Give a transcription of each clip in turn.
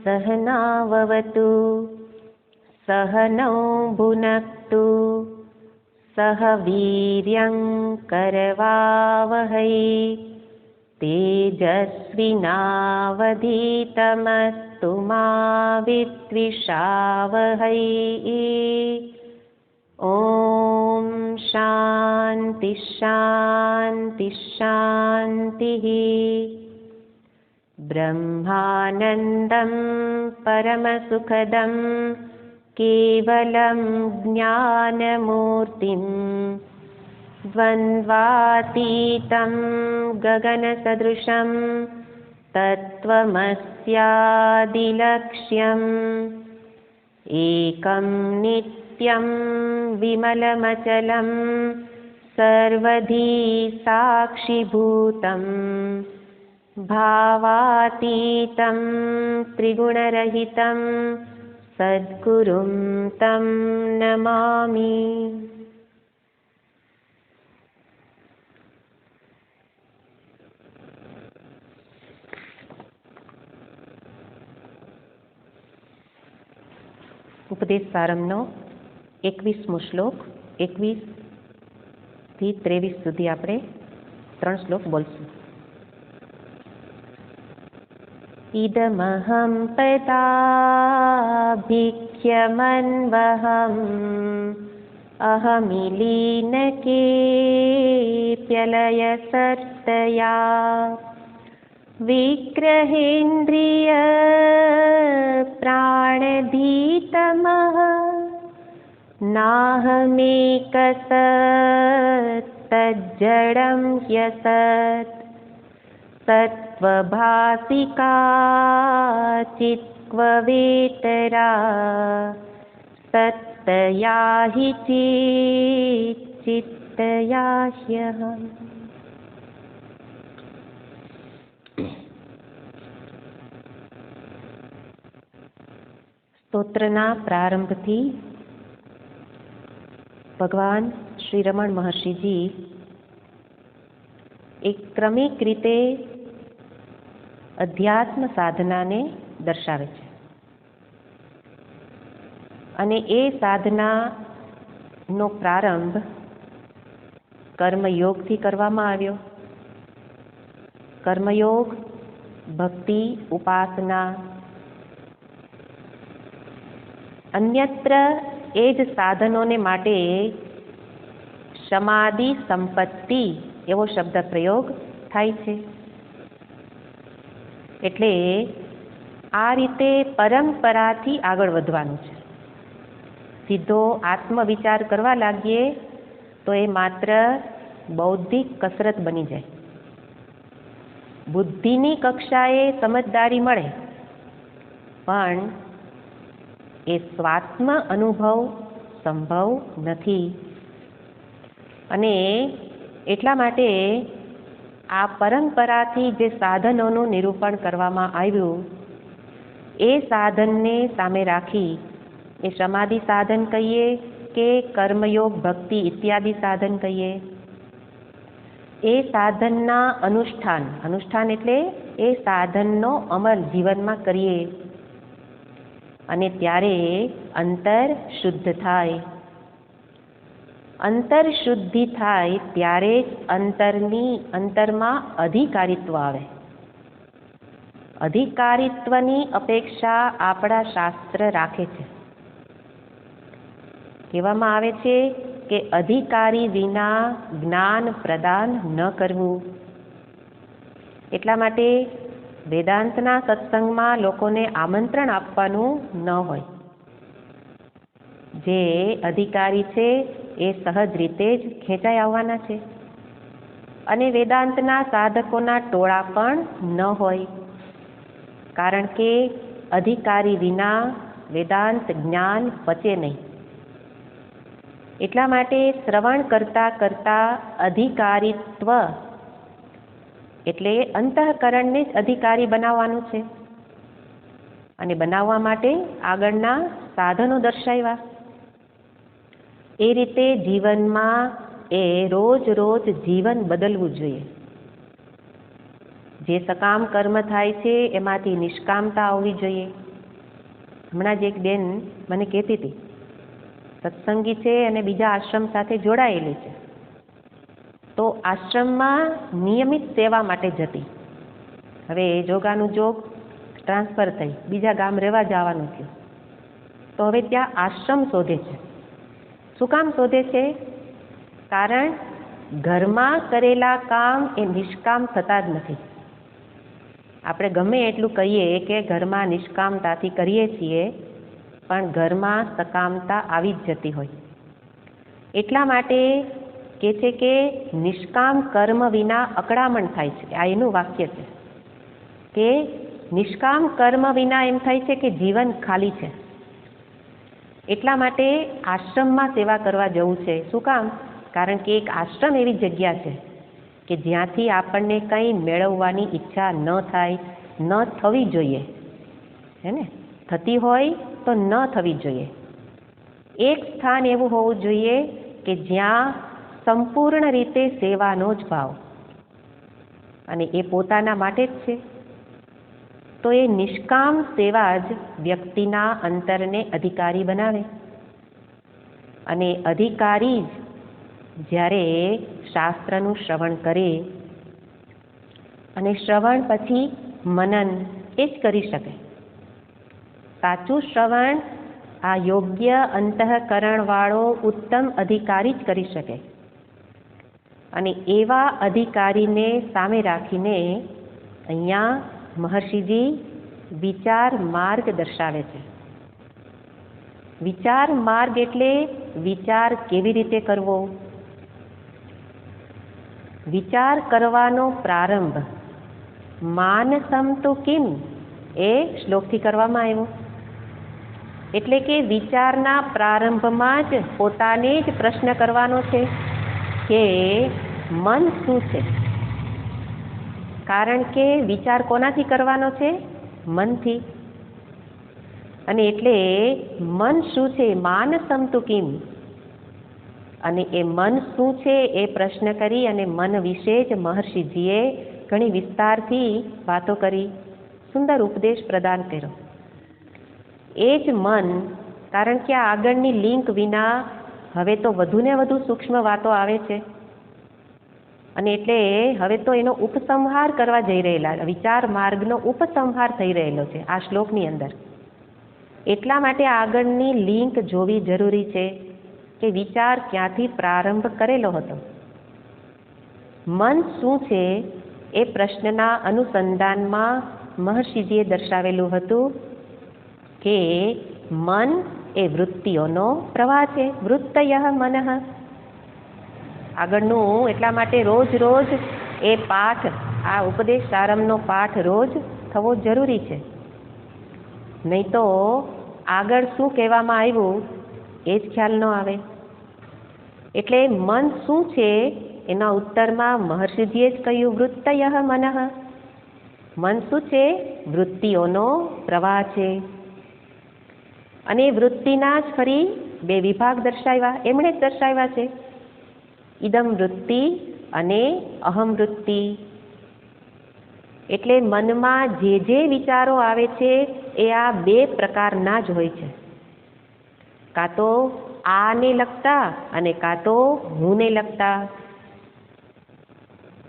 सहनाववतु सहनौ भुनक्तु सह वीर्यं करवावहै तेजस्विनावधीतमस्तु मा विद्विषावहै। ॐ शान्ति शान्ति शान्तिः। ब्रह्मानन्दं परमसुखदं केवलं ज्ञानमूर्तिं द्वन्द्वातीतं गगनसदृशं तत्त्वमस्यादिलक्ष्यम् एकं नित्यं विमलमचलं सर्वधी साक्षिभूतं भावातीतं त्रिगुणरहितं सद्गुरुं तं नमामि। ઉપદેશ સારમનો 21મો શ્લોક 21 થી 23 સુધી આપણે 3 શ્લોક બોલશું. ઇદમહં પદાભિખ્યમન્વહં અહમિલીનકે પ્યલયસર્તયા વિગ્रहेन्द्रिय प्राणधीतमः नाहमेकसत्तज्जडं ह्यसत् सत्त्वभासिका चित्क्ववेतरा सत्तया हि चित्तया ह्यहम्। સ્તોત્રના પ્રારંભથી ભગવાન શ્રી રમણ મહર્ષિજી એક ક્રમિક રીતે અધ્યાત્મ સાધનાને દર્શાવે છે અને એ સાધનાનો પ્રારંભ કર્મયોગથી કરવામાં આવ્યો. કર્મયોગ, ભક્તિ, ઉપાસના, અન્યત્ર એ જ સાધનોને માટે સમાધિ સંપત્તિ એવો શબ્દ પ્રયોગ થાય છે. એટલે આ રીતે પરંપરાથી આગળ વધવાનું છે. સીધો આત્મવિચાર કરવા લાગીએ તો એ માત્ર બૌદ્ધિક કસરત બની જાય. બુદ્ધિની કક્ષાએ સમજદારી મળે પણ એ સ્વાત્મ અનુભવ સંભવ નથી. અને એટલા માટે આ પરંપરાથી જે સાધનોનું નિરૂપણ કરવામાં આવ્યું એ સાધનને સામે રાખી એ સમાધિ સાધન કહીએ કે કર્મયોગ, ભક્તિ ઇત્યાદિ સાધન કહીએ, એ સાધનના અનુષ્ઠાન એટલે એ સાધનનો અમલ જીવનમાં કરીએ અને ત્યારે અંતર શુદ્ધ થાય. અંતર શુદ્ધિ થાય ત્યારે જ અંતરમાં અધિકારીત્વ આવે. અધિકારીત્વની અપેક્ષા આપણા શાસ્ત્ર રાખે છે. કહેવામાં આવે છે કે અધિકારી વિના જ્ઞાન પ્રદાન ન કરવું. એટલા માટે વેદાંતના સત્સંગમાં લોકોને આમંત્રણ આપવાનું ન હોય. જે અધિકારી છે એ સહજ રીતે જ ખેંચાઈ આવવાના છે અને વેદાંતના સાધકોના ટોળા પણ ન હોય. કારણ કે અધિકારી વિના વેદાંત જ્ઞાન પચે નહીં. એટલા માટે શ્રવણ કરતા અધિકારીત્વ એટલે અંતઃકરણને જ અધિકારી બનાવવાનું છે અને બનાવવા માટે આગળના સાધનો દર્શાવ્યા. એ રીતે જીવનમાં એ રોજ જીવન બદલવું જોઈએ. જે સકામ કર્મ થાય છે એમાંથી નિષ્કામતા આવવી જોઈએ. હમણાં જ એક બેન મને કહેતી હતી, સત્સંગી છે અને બીજા આશ્રમ સાથે જોડાયેલી છે, તો આશ્રમમાં નિયમિત સેવા માટે જતી. હવે જોગાનું જોગ ટ્રાન્સફર થઈ, બીજા ગામ રહેવા જવાનું થયું, તો હવે ત્યાં આશ્રમ શોધે છે. શું કામ શોધે છે? કારણ ઘરમાં કરેલા કામ એ નિષ્કામ થતા જ નથી. આપણે ગમે એટલું કહીએ કે ઘરમાં નિષ્કામતાથી કરીએ છીએ, પણ ઘરમાં સકામતા આવી જ જતી હોય. એટલા માટે કહે છે કે નિષ્કામ કર્મ વિના અકળામણ થાય છે. આ એનું વાક્ય છે કે નિષ્કામ કર્મ વિના એમ થાય છે કે જીવન ખાલી છે. એટલા માટે આશ્રમમાં સેવા કરવા જવું છે. શું કામ? કારણ કે એક આશ્રમ એવી જગ્યા છે કે જ્યાંથી આપણને કંઈ મેળવવાની ઈચ્છા ન થાય, ન થવી જોઈએ, હે ને? થતી હોય તો ન થવી જોઈએ. એક સ્થાન એવું હોવું જોઈએ કે જ્યાં સંપૂર્ણ રીતે સેવાનો જ ભાવ, અને એ પોતાના માટે જ છે. તો એ નિષ્કામ સેવા જ વ્યક્તિના અંતરને અધિકારી બનાવે, અને અધિકારી જ જ્યારે શાસ્ત્રનું શ્રવણ કરે અને શ્રવણ પછી મનન એ જ કરી શકે. સાચું શ્રવણ આ યોગ્ય અંતઃકરણવાળો ઉત્તમ અધિકારી જ કરી શકે. અને એવા અધિકારીને સામે રાખીને અહીંયા મહર્ષિજી વિચાર માર્ગ દર્શાવે છે. વિચાર માર્ગ એટલે વિચાર કેવી રીતે કરવો, વિચાર કરવાનો પ્રારંભ માનસમ તો કિમ એ શ્લોકથી કરવામાં આવ્યો. એટલે કે વિચારના પ્રારંભમાં જ પોતાને જ પ્રશ્ન કરવાનો છે કે મન શું છે. કારણ કે વિચાર કોનાથી કરવાનો છે? મનથી. અને એટલે મન શું છે? માનસમ તુ કિમ. અને એ મન શું છે એ પ્રશ્ન કરી અને મન વિશે જ મહર્ષિજીએ ઘણી વિસ્તારથી વાતો કરી, સુંદર ઉપદેશ પ્રદાન કર્યો. એ જ મન, કારણ કે આ આગળની લિંક વિના હવે તો વધુને વધુ સૂક્ષ્મ વાતો આવે છે, અને એટલે હવે તો એનો ઉપસંહાર કરવા જઈ રહેલા, વિચાર માર્ગનો ઉપસંહાર થઈ રહેલો છે આ શ્લોકની અંદર. એટલા માટે આગળની લિંક જોવી જરૂરી છે કે વિચાર ક્યાંથી પ્રારંભ કરેલો હતો. મન શું છે એ પ્રશ્નના અનુસંધાનમાં મહર્ષિજીએ દર્શાવેલું હતું કે મન એ વૃત્તિઓનો પ્રવાહ છે. વૃત્તયઃ મનઃ. આગળનું એટલા માટે રોજ રોજ એ પાઠ, આ ઉપદેશ સારમનો પાઠ રોજ થવો જરૂરી છે. નહીં તો આગળ શું કહેવામાં આવ્યું એ જ ખ્યાલ ન આવે. એટલે મન શું છે એના ઉત્તરમાં મહર્ષિજીએ જ કહ્યું વૃત્તયઃ મનઃ. મન શું છે? વૃત્તિઓનો પ્રવાહ છે. અને વૃત્તિના જ ફરી બે વિભાગ દર્શાવ્યા, એમણે જ દર્શાવ્યા છે, ઇદમ વૃત્તિ અને અહમ વૃત્તિ. એટલે મનમાં જે વિચારો આવે છે એ આ બે પ્રકારના જ હોય છે, કાં તો આને લગતા અને કાં તો હુંને લગતા.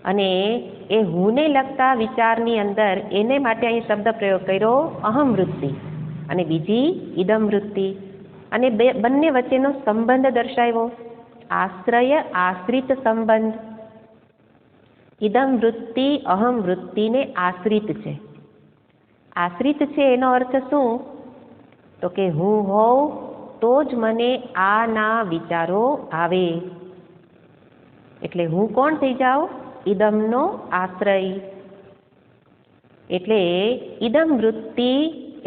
અને એ હુંને લગતા વિચારની અંદર એને માટે અહીં શબ્દ પ્રયોગ કર્યો અહમ વૃત્તિ, અને બીજી ઇદમ વૃત્તિ. અને બંને વચ્ચેનો સંબંધ દર્શાવ્યો, આશ્રય આશ્રિત સંબંધ. ઇદમ વૃત્તિ અહમ વૃત્તિને આશ્રિત છે. આશ્રિત છે એનો અર્થ શું? તો કે હું હોઉં તો જ મને આના વિચારો આવે. એટલે હું કોણ થઈ જાઉં? ઇદમનો આશ્રય. એટલે ઇદમ વૃત્તિ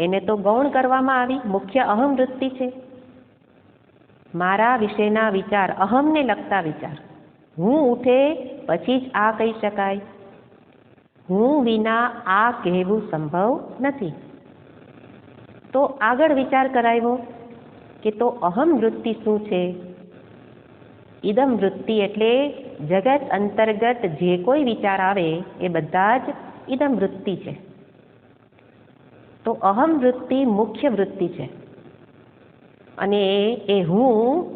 એને તો ગૌણ કરવામાં આવી, મુખ્ય અહમ વૃત્તિ છે. મારા વિશેના વિચાર, અહમને લગતા વિચાર. હું ઉઠે પછી જ આ કહી શકાય, હું વિના આ કહેવું સંભવ નથી. તો આગળ વિચાર કરાવ્યો કે તો અહમ વૃત્તિ શું છે? ઇદમ વૃત્તિ એટલે જગત અંતર્ગત જે કોઈ વિચાર આવે એ બધા જ ઇદમ વૃત્તિ છે. તો તો અહમ વૃત્તિ મુખ્ય વૃત્તિ છે અને એ હું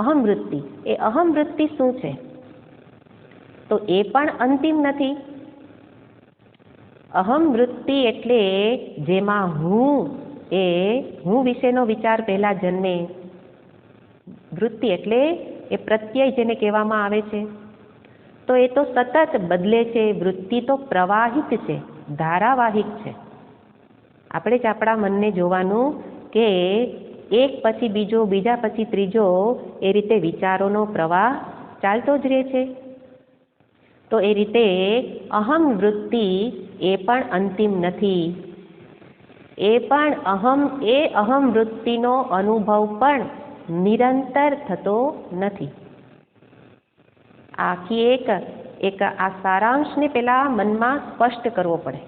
અહમ વૃત્તિ, એ અહમ વૃત્તિ શું છે? તો એ પણ અંતિમ નથી. અહમ વૃત્તિ એટલે જેમાં હું વિશેનો વિચાર પહેલા જન્મે. વૃત્તિ એટલે એ પ્રત્યય જેને કહેવામાં આવે છે. તો એ તો સતત બદલે છે. વૃત્તિ તો પ્રવાહિત છે, ધારાવાહિક છે. આપણે જ આપણા મનને જોવાનું કે એક પછી બીજો, બીજા પછી ત્રીજો, એ રીતે વિચારોનો પ્રવાહ ચાલતો જ રહે છે. તો એ રીતે અહમ વૃત્તિ એ પણ અંતિમ નથી. એ અહમ વૃત્તિનો અનુભવ પણ નિરંતર થતો નથી. આખી એક આ સારાંશને પેલા મનમાં સ્પષ્ટ કરવો પડે,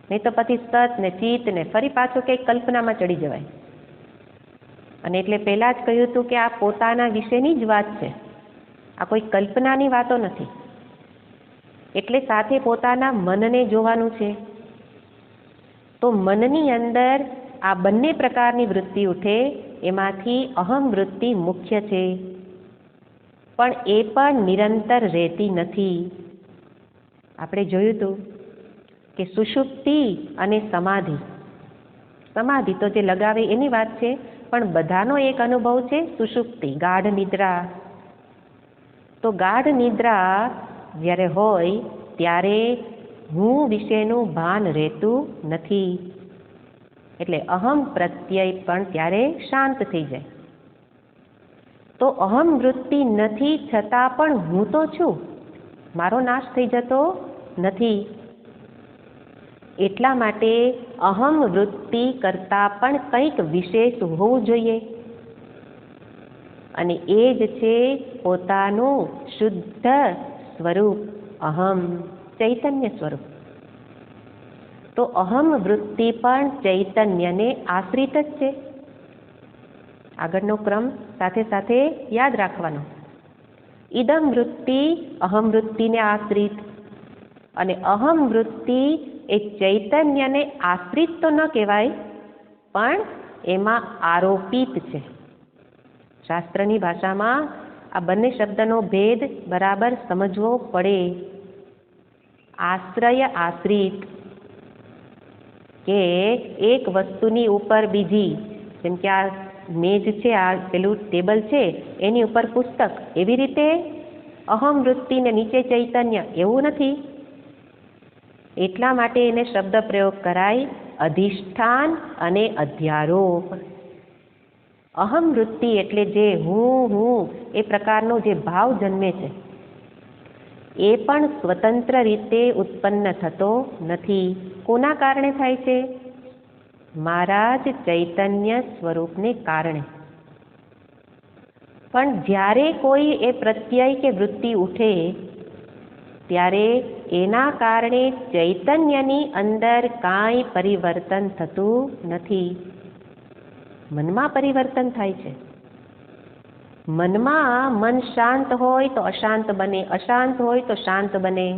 નહીં તો પછી સત ને ચિત્ત ને ફરી પાછું કંઈક કલ્પનામાં ચડી જવાય. અને એટલે પહેલા જ કહ્યું હતું કે આ પોતાના વિશેની જ વાત છે, આ કોઈ કલ્પનાની વાતો નથી. એટલે સાથે પોતાના મનને જોવાનું છે. તો મનની અંદર આ બંને પ્રકારની વૃત્તિ ઉઠે, એમાંથી અહમ વૃત્તિ મુખ્ય છે, પણ એ પણ નિરંતર રહેતી નથી. આપણે જોયું હતું કે સુષુપ્તિ અને સમાધિ તો જે લગાવે એની વાત છે, પણ બધાનો એક અનુભવ છે સુષુપ્તિ, ગાઢ નિદ્રા. તો ગાઢ નિદ્રા જ્યારે હોય ત્યારે હું વિશેનું ભાન રહેતું નથી. એટલે અહમ પ્રત્યય પણ ત્યારે શાંત થઈ જાય. તો અહમ વૃત્તિ નથી છતાં પણ હું તો છું, મારો નાશ થઈ જતો નથી. એટલા માટે અહમ વૃત્તિ કરતાં પણ કંઈક વિશેષ હોવું જોઈએ, અને એ જ છે પોતાનું શુદ્ધ સ્વરૂપ, અહમ ચૈતન્ય સ્વરૂપ. તો અહમ વૃત્તિ પણ ચૈતન્યને આશ્રિત જ છે. આગળનો ક્રમ સાથે સાથે યાદ રાખવાનો. ઇદમ વૃત્તિ અહમ વૃત્તિને આશ્રિત, અને અહમ વૃત્તિ એ ચૈતન્યને આશ્રિત તો ન કહેવાય, પણ એમાં આરોપિત છે. શાસ્ત્રની ભાષામાં આ બંને શબ્દનો ભેદ બરાબર સમજવો પડે. આશ્રય આશ્રિત, કે એક વસ્તુની ઉપર બીજી, જેમ કે આ મેજ છે, આ પેલું ટેબલ છે, એની ઉપર પુસ્તક, એવી રીતે અહમ વૃત્તિ ને નીચે ચૈતન્ય, એવું નથી. એટલા માટે એને શબ્દ પ્રયોગ કરાય અધિષ્ઠાન અને અધ્યારોપ. અહમ વૃત્તિ એટલે જે હું એ પ્રકારનો જે ભાવ જન્મે છે, એ પણ સ્વતંત્ર રીતે ઉત્પન્ન થતો નથી. કોના કારણે થાય છે? મારા જ ચૈતન્ય સ્વરૂપને કારણે. પણ જ્યારે કોઈ એ પ્રત્યય કે વૃત્તિ ઉઠે ત્યારે એના કારણે ચૈતન્યની અંદર કાંઈ પરિવર્તન થતું નથી. મનમાં પરિવર્તન થાય છે. મનમાં મન શાંત હોય તો અશાંત બને, અશાંત હોય તો શાંત બને.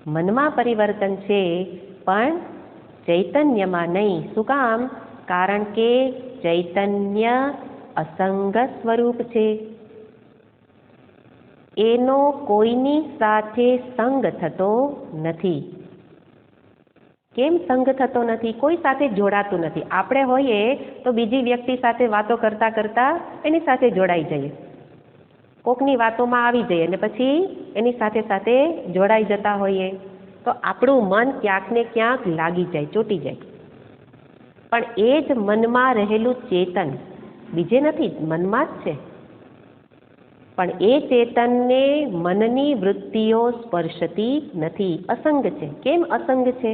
મનમાં પરિવર્તન છે, પણ ચૈતન્યમાં નહીં. શું કામ? કારણ કે ચૈતન્ય અસંગ સ્વરૂપ છે. એનો કોઈની સાથે સંગ થતો નથી. કેમ સંગ થતો નથી? કોઈ સાથે જોડાતું નથી. આપણે હોઈએ તો બીજી વ્યક્તિ સાથે વાતો કરતા કરતા એની સાથે જોડાઈ જઈએ, કોકની વાતોમાં આવી જઈએ અને પછી એની સાથે સાથે જોડાઈ જતા હોઈએ. તો આપણું મન ક્યાંક ને ક્યાંક લાગી જાય, ચોંટી જાય. પણ એ જ મનમાં રહેલું ચેતન બીજે નથી, મનમાં જ છે. પણ એ ચેતનને મનની વૃત્તિઓ સ્પર્શતી નથી, અસંગ છે. કેમ અસંગ છે?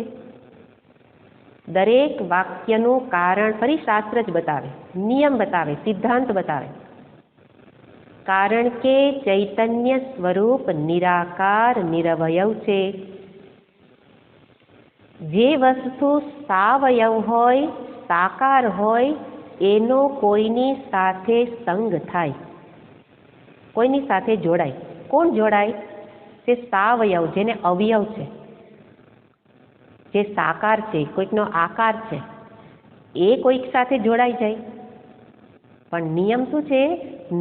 દરેક વાક્યનું કારણ ફરી શાસ્ત્ર જ બતાવે, નિયમ બતાવે, સિદ્ધાંત બતાવે. કારણ કે ચૈતન્ય સ્વરૂપ નિરાકાર નિરવયવ છે. જે વસ્તુ સાવયવ હોય, સાકાર હોય, એનો કોઈની સાથે સંગ થાય, કોઈની સાથે જોડાય. કોણ જોડાય? તે સાવયવ, જેને અવયવ છે. જે સાકાર છે, કોઈકનો આકાર છે, એ કોઈક સાથે જોડાઈ જાય. પણ નિયમ શું છે?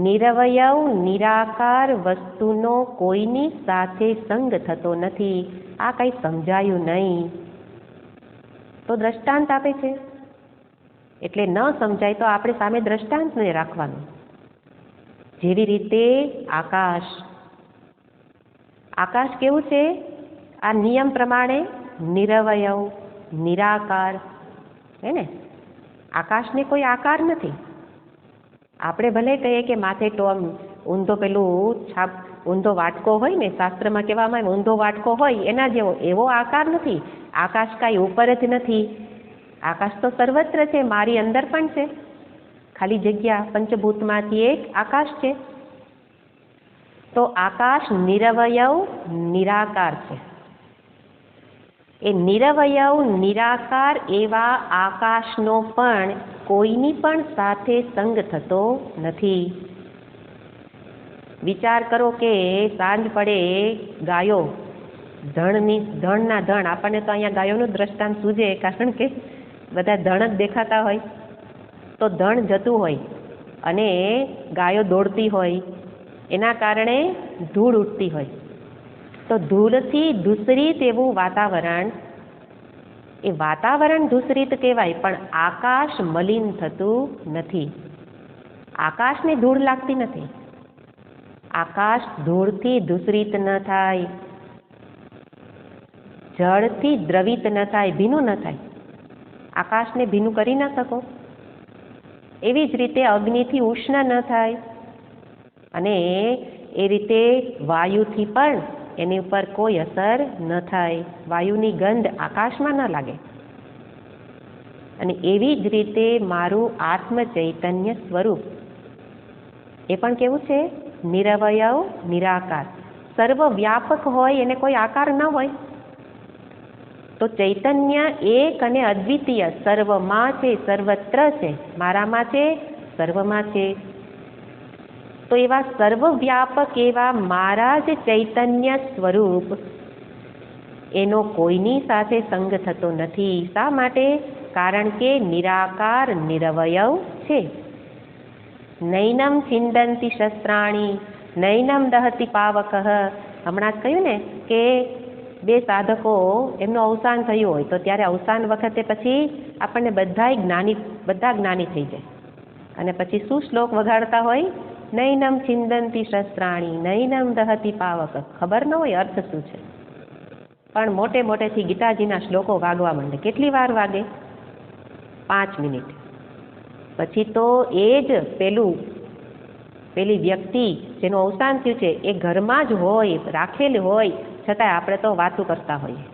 નિરવયવ નિરાકાર વસ્તુનો કોઈની સાથે સંગ થતો નથી. આ કંઈ સમજાયું નહીં. તો દ્રષ્ટાંત આપે છે, એટલે ન સમજાય તો આપણે સામે દ્રષ્ટાંતને રાખવાનું. જેવી રીતે આકાશ કેવું છે? આ નિયમ પ્રમાણે નિરવયવ નિરાકાર, હે ને? આકાશને કોઈ આકાર નથી. આપણે ભલે કહીએ કે માથે ઊંધો પેલું ઊંધો વાટકો હોય ને, શાસ્ત્રમાં કહેવામાં આવે ઊંધો વાટકો હોય એના જેવો, એવો આકાર નથી. આકાશ કાંઈ ઉપર જ નથી. આકાશ તો સર્વત્ર છે, મારી અંદર પણ છે. ખાલી જગ્યા પંચભૂતમાંથી એક આકાશ છે. તો આકાશ નિરવયવ નિરાકાર છે. એ નિરવયવ નિરાકાર એવા આકાશનો પણ કોઈની પણ સાથે સંગ થતો નથી. વિચાર કરો કે સાંજ પડે ગાયો, ધણના ધણ, આપણને તો અહીંયા ગાયોનું દ્રષ્ટાંત સૂજે, કારણ કે બધા ધણ જ દેખાતા હોય. તો ધણ જતું હોય અને ગાયો દોડતી હોય, એના કારણે ધૂળ ઉઠતી હોય. તો ધૂળથી દૂષિત એવું વાતાવરણ, એ વાતાવરણ દૂષિત કહેવાય, પણ આકાશ મલિન થતું નથી. આકાશને ધૂળ લાગતી નથી. આકાશ ધૂળથી દૂષિત ન થાય, જળથી દ્રવિત ન થાય, ભીનું ન થાય. આકાશને ભીનું કરી ન શકો. એવી જ રીતે અગ્નિથી ઉષ્ણ ન થાય, અને એ રીતે વાયુથી પણ એની ઉપર કોઈ અસર ન થાય. વાયુની ગંધ આકાશમાં ન લાગે. અને એવી જ રીતે મારું આત્મ ચૈતન્ય સ્વરૂપ એ પણ કેવું છે? નિરવયવ નિરાકાર, સર્વવ્યાપક હોય, એને કોઈ આકાર ન હોય. તો ચૈતન્ય એક અને અદ્વિતીય, સર્વમાં છે, સર્વત્ર છે, મારામાં છે, સર્વમાં છે. તો એવા સર્વવ્યાપક એવા મારા જ ચૈતન્ય સ્વરૂપ, એનો કોઈની સાથે સંગ થતો નથી. શા માટે? કારણ કે નિરાકાર નિરવયવ છે. નૈનમ છિંદંતિ શસ્ત્રાણી નૈનમ દહતિ પાવકઃ. હમણાં જ કહ્યું ને કે બે સાધકો, એમનું અવસાન થયું હોય તો ત્યારે અવસાન વખતે પછી આપણને બધા જ્ઞાની થઈ જાય. અને પછી શું શ્લોક વગાડતા હોય? નૈનમ છિંદંતિ શસ્ત્રાણી નૈનમ દહતિ પાવક. ખબર ન હોય અર્થ શું છે, પણ મોટેથી ગીતાજીના શ્લોકો વાગવા માંડે. કેટલી વાર વાગે? 5 મિનિટ. પછી તો એ જ પેલી વ્યક્તિ જેનું અવસાન થયું છે એ ઘરમાં જ હોય, રાખેલ હોય, છતાંય આપણે તો વાતું કરતા હોઈએ.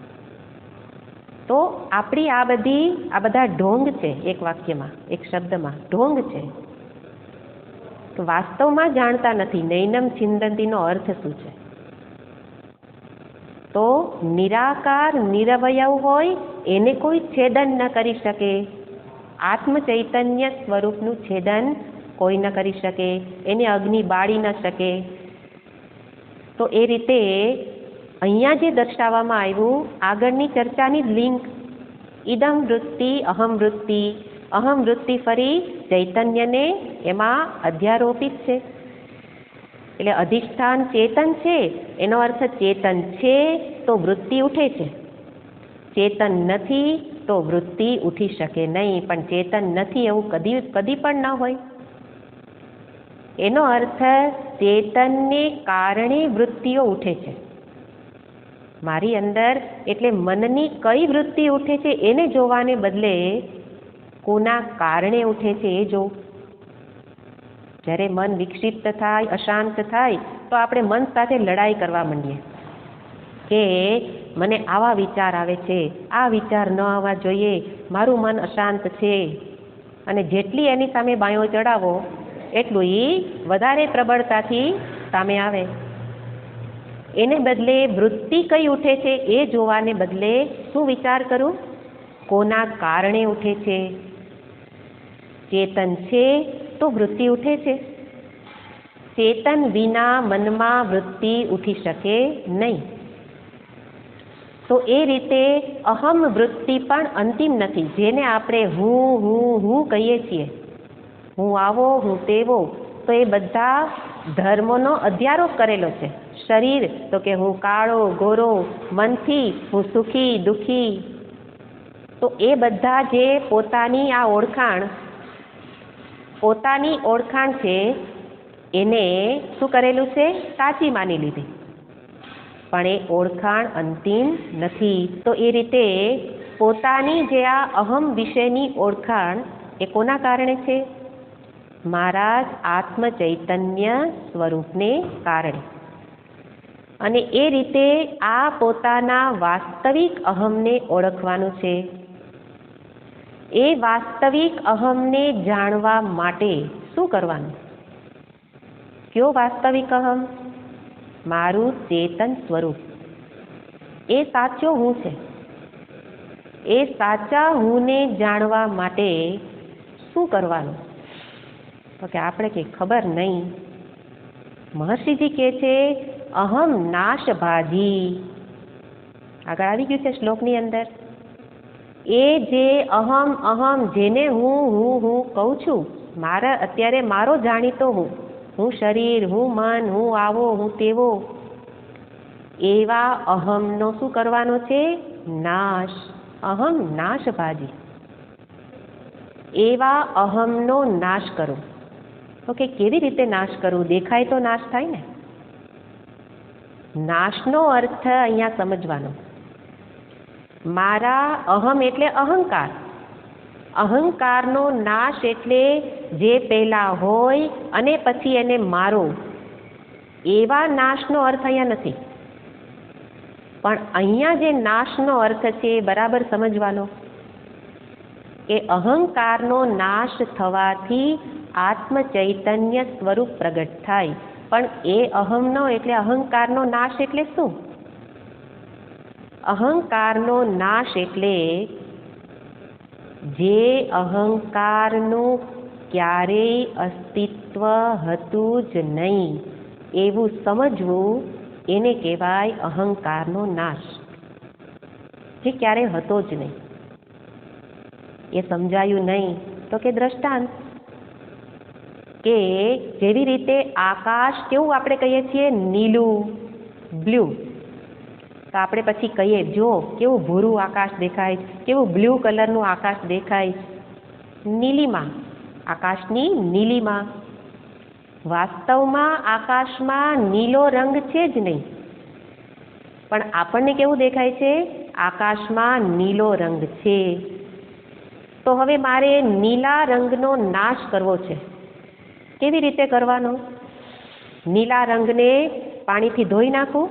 તો આપણી આ બધા ઢોંગ છે. એક વાક્યમાં, એક શબ્દમાં ઢોંગ છે. તો વાસ્તવમાં જાણતા નથી નૈનમ છિંદંતીનો અર્થ શું છે. તો નિરાકાર નિરવયવ હોય, એને કોઈ છેદન ન કરી શકે. આત્મ ચૈતન્ય સ્વરૂપનું છેદન કોઈ ન કરી શકે, એને અગ્નિ બાળી ન શકે. તો એ રીતે અહીંયા જે દર્શાવવામાં આવ્યું, આગળની ચર્ચાની જ લિંક. ઇદમ વૃત્તિ અહમ વૃત્તિ, અહમ વૃત્તિ ફરી ચૈતન્યને એમાં અધ્યારોપિત છે. એટલે અધિષ્ઠાન ચેતન છે, એનો અર્થ ચેતન છે તો વૃત્તિ ઉઠે છે, ચેતન નથી તો વૃત્તિ ઉઠી શકે નહીં. પણ ચેતન નથી એવું કદી પણ ન હોય. એનો અર્થ ચેતનને કારણે વૃત્તિઓ ઉઠે છે મારી અંદર. એટલે મનની કઈ વૃત્તિ ઉઠે છે એને જોવાને બદલે કોના કારણે ઉઠે છે એ જોવું. જ્યારે મન વિક્ષિપ્ત થાય, અશાંત થાય, તો આપણે મન સાથે લડાઈ કરવા માંડીએ કે મને આવા વિચાર આવે છે, આ વિચાર ન આવવા જોઈએ, મારું મન અશાંત છે. અને જેટલી એની સામે બાયો ચડાવો એટલું એ વધારે પ્રબળતાથી સામે આવે. એને બદલે વૃત્તિ કઈ ઉઠે છે એ જોવાને બદલે શું વિચાર કરું? કોના કારણે ઉઠે છે? ચેતન છે તો વૃત્તિ ઉઠે છે. ચેતન વિના મનમાં વૃત્તિ ઉઠી શકે નહીં. તો એ રીતે અહમ વૃત્તિ પણ અંતિમ નથી, જેને આપણે હું કહીએ છીએ, હું આવો હું તેવો, તો એ બધા ધર્મોનો અધ્યારોપ કરેલો છે. શરીર તો કે હું કાળો ગોરો, મનથી હું સુખી દુઃખી, તો એ બધા જે પોતાની ઓળખાણ છે એને શું કરેલું છે? સાચી માની લીધી. પણ એ ઓળખાણ અંતિમ નથી. તો એ રીતે પોતાની જે આ અહમ વિશેની ઓળખાણ એ કોના કારણે છે? મારા જ આત્મ ચૈતન્ય સ્વરૂપને કારણે. અને એ રીતે આ પોતાના વાસ્તવિક અહમને ઓળખવાનું છે. એ વાસ્તવિક અહમને જાણવા માટે શું કરવાનું? કયો વાસ્તવિક અહમ? મારું ચેતન સ્વરૂપ, એ સાચો હું છે. એ સાચા હુંને જાણવા માટે શું કરવાનું? તો કે આપણે કંઈ ખબર નહીં. મહર્ષિજી કહે છે અહમ નાશ ભાજી. આગળ આવી ગયું છે શ્લોકની અંદર. એ જે અહમ જેને હું કહું છું, અત્યારે મારો જાણીતો હું શરીર, હું મન, હું આવો હું તેવો, એવા અહમનો શું કરવાનો છે? નાશ. અહમ નાશ ભાજી. એવા અહમનો નાશ કરો. તો કે કેવી રીતે નાશ કરવું? દેખાય તો નાશ થાય ને. નાશનો અર્થ અહીંયા સમજવાનો. મારા અહમ એટલે અહંકાર. અહંકારનો નાશ એટલે જે પહેલા હોય અને પછી એને મારો, એવા નાશનો અર્થ અહીંયા નથી. પણ અહીંયા જે નાશનો અર્થ છે એ બરાબર સમજવાનો, કે અહંકારનો નાશ થવાથી આત્મ ચૈતન્ય સ્વરૂપ પ્રગટ થાય. પણ એ અહમનો એટલે અહંકારનો નાશ એટલે શું? અહંકારનો નાશ એટલે જે અહંકારનું ક્યારેય અસ્તિત્વ હતું જ નહીં એવું સમજવું, એને કહેવાય અહંકારનો નાશ. જે ક્યારેય હતો જ નહીં. એ સમજાયું નહીં તો કે દ્રષ્ટાંત, કે જેવી રીતે આકાશ કેવું આપણે કહીએ છીએ નીલું, બ્લુ, તો આપણે પછી કહીએ જો કેવું ભૂરું આકાશ દેખાય, કેવું બ્લુ કલરનું આકાશ દેખાય, નીલીમાં, આકાશની નીલીમાં. વાસ્તવમાં આકાશમાં નીલો રંગ છે જ નહીં, પણ આપણને કેવું દેખાય છે? આકાશમાં નીલો રંગ છે. તો હવે મારે નીલા રંગનો નાશ કરવો છે. કેવી રીતે કરવાનો? નીલા રંગને પાણીથી ધોઈ નાખું?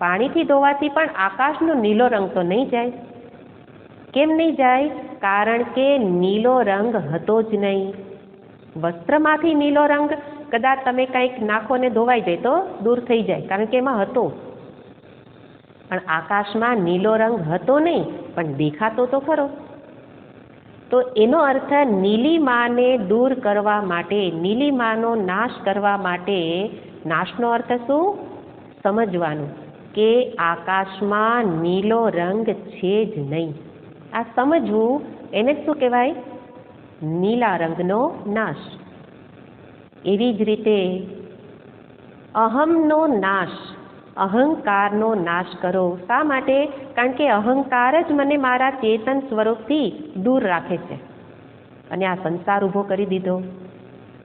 પાણીથી ધોવાથી પણ આકાશનો નીલો રંગ તો નહીં જાય. કેમ નહીં જાય? કારણ કે નીલો રંગ હતો જ નહીં. વસ્ત્રમાંથી નીલો રંગ કદાચ તમે કંઈક નાખો ને ધોવાઈ જાય તો દૂર થઈ જાય, કારણ કે એમાં હતો. પણ આકાશમાં નીલો રંગ હતો નહીં, પણ દેખાતો તો ખરો. તો એનો અર્થ નીલિમાને દૂર કરવા માટે, નીલિમાનો નાશ કરવા માટે, નાશનો અર્થ શું? સમજવાનું કે આકાશમાં નીલો રંગ છે જ નહીં. આ સમજવું, એને જ શું કહેવાય? નીલા રંગનો નાશ. એવી જ રીતે અહમનો નાશ, અહંકારનો નાશ કરો. શા માટે? કારણ કે અહંકાર જ મને મારા ચેતન સ્વરૂપથી દૂર રાખે છે. અને આ સંસાર ઊભો કરી દીધો,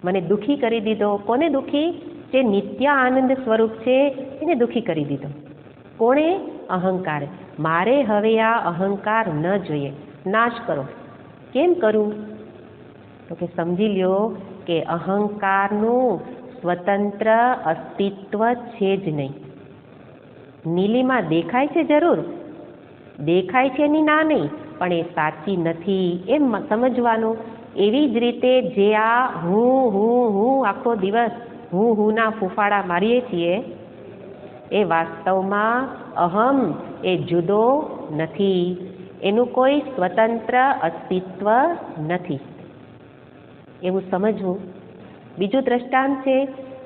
મને દુઃખી કરી દીધો. કોને દુઃખી? જે નિત્ય આનંદ સ્વરૂપ છે એને દુઃખી કરી દીધો. કોણે? અહંકાર. મારે હવે આ અહંકાર ન જોઈએ, નાશ કરો. કેમ કરું? તો કે સમજી લ્યો કે અહંકારનું સ્વતંત્ર અસ્તિત્વ છે જ નહીં. નીલીમાં દેખાય છે, જરૂર દેખાય છે એની ના નહીં, પણ એ સાચી નથી એમ સમજવાનું. એવી જ રીતે જે આ હું આખો દિવસ હુંના ફૂફાડા મારીએ છીએ, એ વાસ્તવમાં અહમ એ જુદો નથી. એનું કોઈ સ્વતંત્ર અસ્તિત્વ નથી, એવું સમજવું. બીજું દ્રષ્ટાંત છે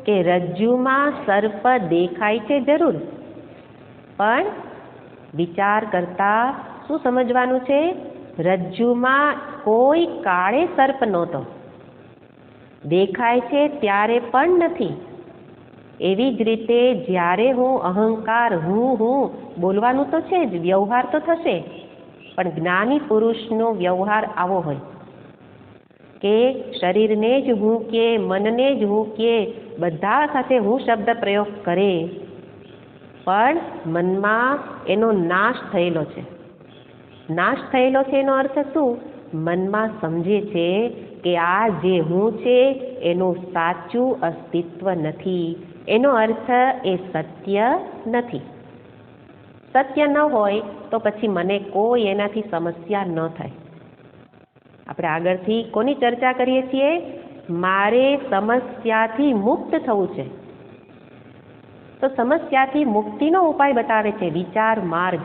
કે રજ્જુમાં સર્પ દેખાય છે જરૂર, પણ વિચાર કરતા શું સમજવાનું છે? રજ્જુમાં કોઈ કાળે સર્પ નહોતો, દેખાય છે ત્યારે પણ નથી. એવી જ રીતે જ્યારે હું અહંકાર હું બોલવાનું તો છે જ, વ્યવહાર તો થશે, પણ જ્ઞાની પુરુષનો વ્યવહાર આવો હોય કે શરીરને જ હું કે, મનને જ હું કે, બધા સાથે હું શબ્દ પ્રયોગ કરે, પણ મનમાં એનો નાશ થયેલો છે. નાશ થયેલો છે એનો અર્થ શું? મનમાં સમજે છે કે આ જે હું છે એનું સાચું અસ્તિત્વ નથી. એનો અર્થ એ સત્ય નથી. સત્ય ન હોય તો પછી મને કોઈ એનાથી સમસ્યા ન થાય. આપણે આગળથી કોની ચર્ચા કરીએ છીએ? મારે સમસ્યાથી મુક્ત થવું છે. તો સમસ્યાથી મુક્તિનો ઉપાય બતાવે છે વિચાર માર્ગ.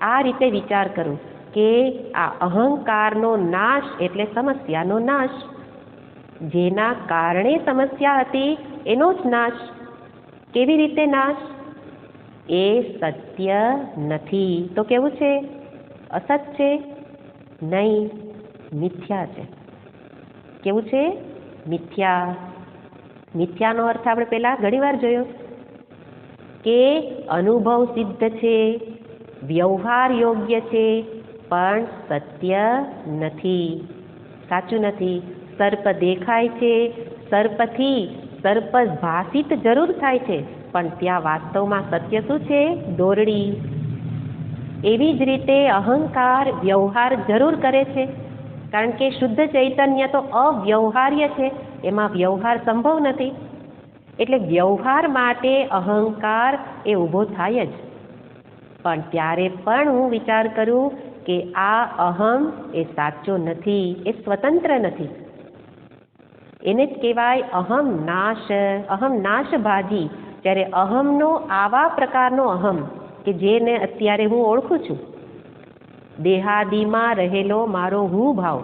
આ રીતે વિચાર કરું કે આ અહંકારનો નાશ એટલે સમસ્યાનો નાશ. જેના કારણે સમસ્યા હતી એનો જ નાશ. કેવી રીતે નાશ? એ સત્ય નથી. તો કેવું છે? અસત છે? નહીં, મિથ્યા છે. કેવું છે? મિથ્યા. મિથ્યાનો અર્થ આપણે પહેલા ઘણી વાર જોયો કે અનુભવ સિદ્ધ છે, વ્યવહાર યોગ્ય છે, પણ સત્ય નથી, સાચું નથી. સર્પ દેખાય છે, સર્પથી સર્પ ભાષિત જરૂર થાય છે, પણ ત્યાં વાસ્તવમાં સત્ય શું છે? દોરડી. એવી જ રીતે અહંકાર વ્યવહાર જરૂર કરે છે, કારણ કે શુદ્ધ ચૈતન્ય તો અવ્યવહાર્ય છે, એમાં વ્યવહાર સંભવ નથી. એટલે વ્યવહાર માટે અહંકાર એ ઊભો થાય જ. પણ ત્યારે પણ હું વિચાર કરું કે આ અહમ એ સાચો નથી, એ સ્વતંત્ર નથી. એને જ કહેવાય અહમ નાશ. અહમ નાશ ભાજી. ત્યારે અહમનો આવા પ્રકારનો અહમ કે જેને અત્યારે હું ઓળખું છું, દેહાદિમાં રહેલો મારો હું ભાવ,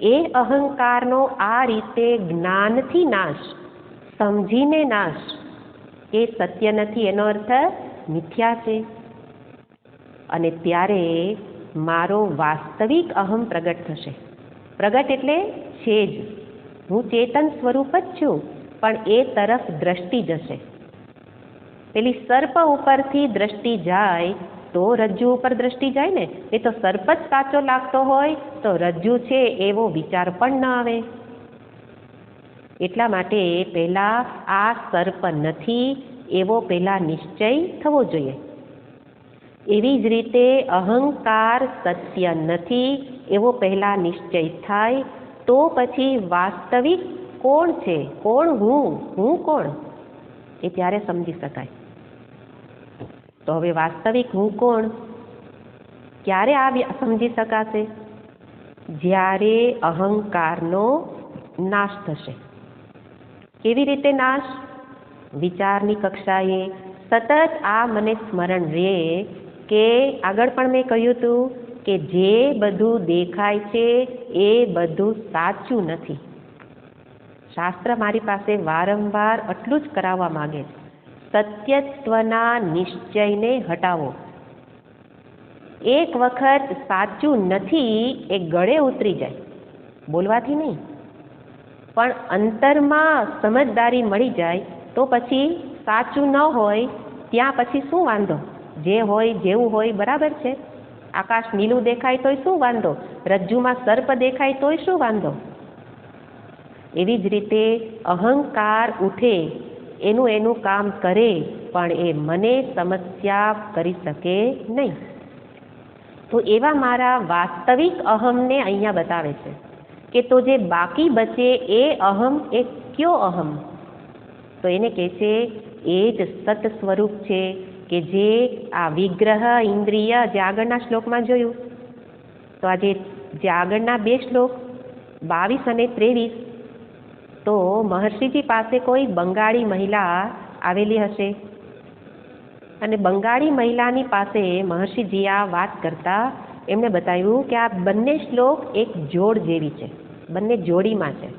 એ અહંકારનો આ રીતે જ્ઞાનથી નાશ, સમજીને નાશ, એ સત્ય નથી, એનો અર્થ મિથ્યા છે. અને ત્યારે મારો વાસ્તવિક અહમ પ્રગટ થશે. પ્રગટ એટલે છે જ, હું ચેતન સ્વરૂપ જ છું, પણ એ તરફ દ્રષ્ટિ જશે. પેલી સર્પ ઉપરથી દ્રષ્ટિ જાય તો રજ્જુ ઉપર દ્રષ્ટિ જાય ને. એ તો સર્પ જ સાચો લાગતો હોય તો રજ્જુ છે એવો વિચાર પણ ન આવે. એટલા માટે પહેલા આ સર્પ નથી એવો પહેલા નિશ્ચય થવો જોઈએ. એવી જ રીતે અહંકાર સત્ય નથી એવો પહેલા નિશ્ચય થાય તો પછી વાસ્તવિક કોણ છે, કોણ હું કોણ, એ ત્યારે સમજી શકાય. તો હવે વાસ્તવિક હું કોણ ક્યારે આ સમજી શકાશે? જ્યારે અહંકારનો નાશ થશે. કેવી રીતે નાશ? વિચારની કક્ષાએ સતત આ મને સ્મરણ રહે કે આગળ પણ મેં કહ્યું હતું કે જે બધું દેખાય છે એ બધું સાચું નથી. શાસ્ત્ર મારી પાસે વારંવાર એટલું જ કરાવવા માંગે છે, સત્યત્વના નિશ્ચયને હટાવો. એક વખત સાચું નથી એ ગળે ઉતરી જાય, બોલવાથી નહીં, પણ અંતરમાં સમજદારી મળી જાય તો પછી સાચું ન હોય ત્યાં પછી શું વાંધો? જે હોય જેવું હોય બરાબર છે. આકાશ નીલું દેખાય તોય શું વાંધો? રજ્જુમાં સર્પ દેખાય તોય શું વાંધો? એવી જ રીતે અહંકાર ઉઠે, એનું કામ કરે, પણ એ મને સમસ્યા કરી શકે નહીં. તો એવા મારા વાસ્તવિક અહમને અહીંયા બતાવે છે કે તો જે બાકી બચે એ અહમ એ કયો અહમ? તો એને કહે છે એ જ સત સ્વરૂપ છે કે જે આ વિગ્રહ ઇન્દ્રિય જે આગળના શ્લોકમાં જોયું. તો આજે જે આગળના બે શ્લોક 22 અને 23, તો મહર્ષિજી પાસે કોઈ બંગાળી મહિલા આવેલી હશે અને બંગાળી મહિલાની પાસે મહર્ષિજી આ વાત કરતા એમણે બતાવ્યું કે આ બંને શ્લોક એક જોડ જેવી છે, બંને જોડીમાં છે.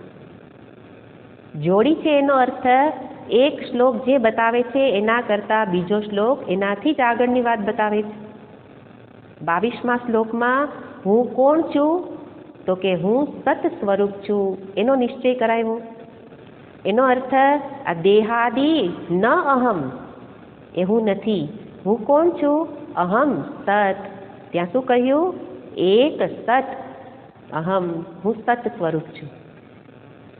જોડી છે એનો અર્થ એક શ્લોક જે બતાવે છે એના કરતાં બીજો શ્લોક એનાથી જ આગળની વાત બતાવે છે. 22મા શ્લોકમાં હું કોણ છું? તો કે હું સત સ્વરૂપ છું એનો નિશ્ચય કરાવ્યો. એનો અર્થ આ દેહાદિ ન અહમ, એવું નથી. હું કોણ છું? અહમ સત. ત્યાં શું કહ્યું? એક સત. અહમ, હું સત સ્વરૂપ છું.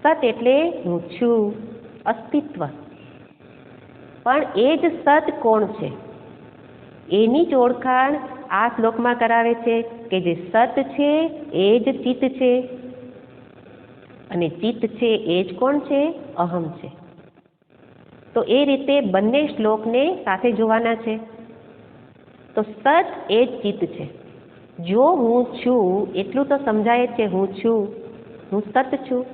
સત એટલે હું છું, અસ્તિત્વ. પણ એ જ સત કોણ છે એની જ ઓળખાણ આ શ્લોકમાં કરાવે છે કે જે સત છે એ જ ચિત્ત છે, અને ચિત્ત છે એ જ કોણ છે? અહમ છે. તો એ રીતે બંને શ્લોકને સાથે જોવાના છે. તો સત એ જ ચિત્ત છે. જો હું છું એટલું તો સમજાય છે, હું છું, હું સત છું.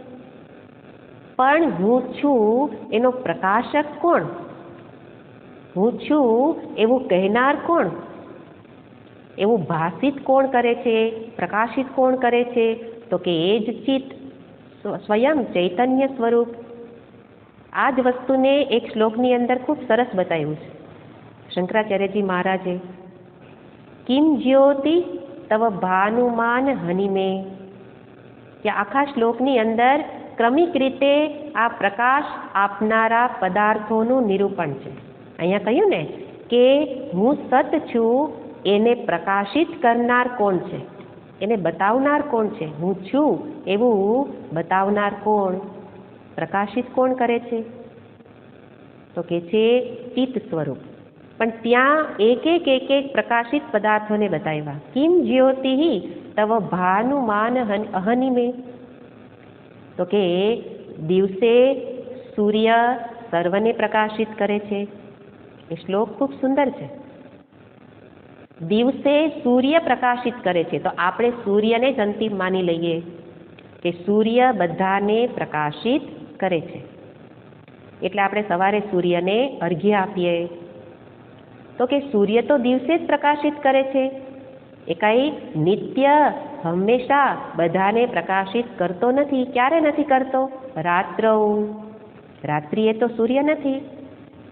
પણ હું છું એનો પ્રકાશક કોણ? હું છું એવું કહેનાર કોણ? એવું ભાષિત કોણ કરે છે? પ્રકાશિત કોણ કરે છે? તો કે એ જ ચિત્ત, સ્વયં ચૈતન્ય સ્વરૂપ. આ જ વસ્તુને એક શ્લોકની અંદર ખૂબ સરસ બતાવ્યું છે શંકરાચાર્યજી મહારાજે. કિમ જ્યોતિ તવ ભાનુમાન હનિમે. કે આખા શ્લોકની અંદર ક્રમિક રીતે આ પ્રકાશ આપનારા પદાર્થોનું નિરૂપણ છે. અહીંયા કહ્યું ને કે હું સત છું, એને પ્રકાશિત કરનાર કોણ છે? એને બતાવનાર કોણ છે? હું છું એવું બતાવનાર કોણ? પ્રકાશિત કોણ કરે છે? તો કે છે ચિત્ત સ્વરૂપ. પણ ત્યાં એક એક પ્રકાશિત પદાર્થોને બતાવ્યા. કિમ જ્યોતિ તવ ભાનુમાન અહનિમે. તો કે દિવસે સૂર્ય સર્વને પ્રકાશિત કરે છે. એ શ્લોક ખૂબ સુંદર છે. દિવસે સૂર્ય પ્રકાશિત કરે છે, તો આપણે સૂર્યને જ અંતિમ માની લઈએ કે સૂર્ય બધાને પ્રકાશિત કરે છે. એટલે આપણે સવારે સૂર્યને અર્ઘ્ય આપીએ તો કે સૂર્ય તો દિવસે જ પ્રકાશિત કરે છે. એ કાંઈ નિત્ય હંમેશા બધાને પ્રકાશિત કરતો નથી. ક્યારે નથી કરતો? રાત્રિએ તો સૂર્ય નથી.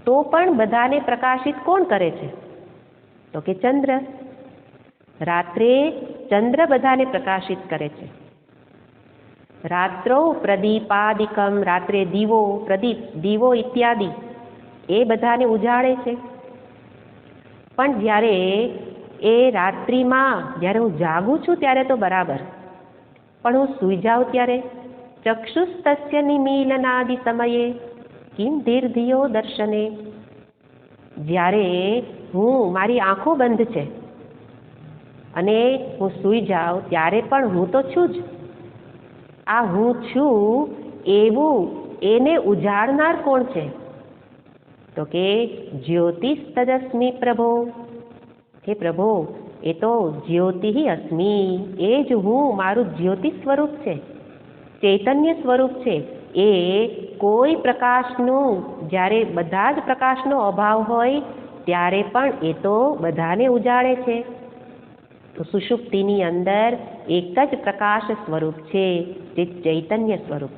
તો પણ બધાને પ્રકાશિત કોણ કરે છે? તો કે ચંદ્ર. રાત્રે ચંદ્ર બધાને પ્રકાશિત કરે છે. રાત્રો પ્રદીપાદિકમ. રાત્રે દીવો, પ્રદીપ, દીવો ઇત્યાદિ એ બધાને ઉજાડે છે. પણ જ્યારે એ રાત્રિમાં જ્યારે હું જાગું છું ત્યારે તો બરાબર, પણ હું સૂઈ જાઉં ત્યારે ચક્ષુસ્તસ્ય નિમીલનાદિ સમયે કિમ ધીર્ધિયો દર્શને. જ્યારે મારી આંખો બંધ છે અને હું સૂઈ જાઉં ત્યારે પણ હું તો છું જ. આ હું છું એવું એને ઉજાડનાર કોણ છે? તો કે જ્યોતિસ્તદસ્મિ પ્રભો. હે પ્રભો, એ તો જ્યોતિ અસ્મિ. એ જ હું, મારું જ્યોતિ સ્વરૂપ છે, ચૈતન્ય સ્વરૂપ છે. એ કોઈ પ્રકાશનું, જ્યારે બધા જ પ્રકાશનો અભાવ હોય ત્યારે પણ એ તો બધાને ઉજાડે છે. તો સુષુપ્તિની અંદર એક જ પ્રકાશ સ્વરૂપ છે, જે ચૈતન્ય સ્વરૂપ.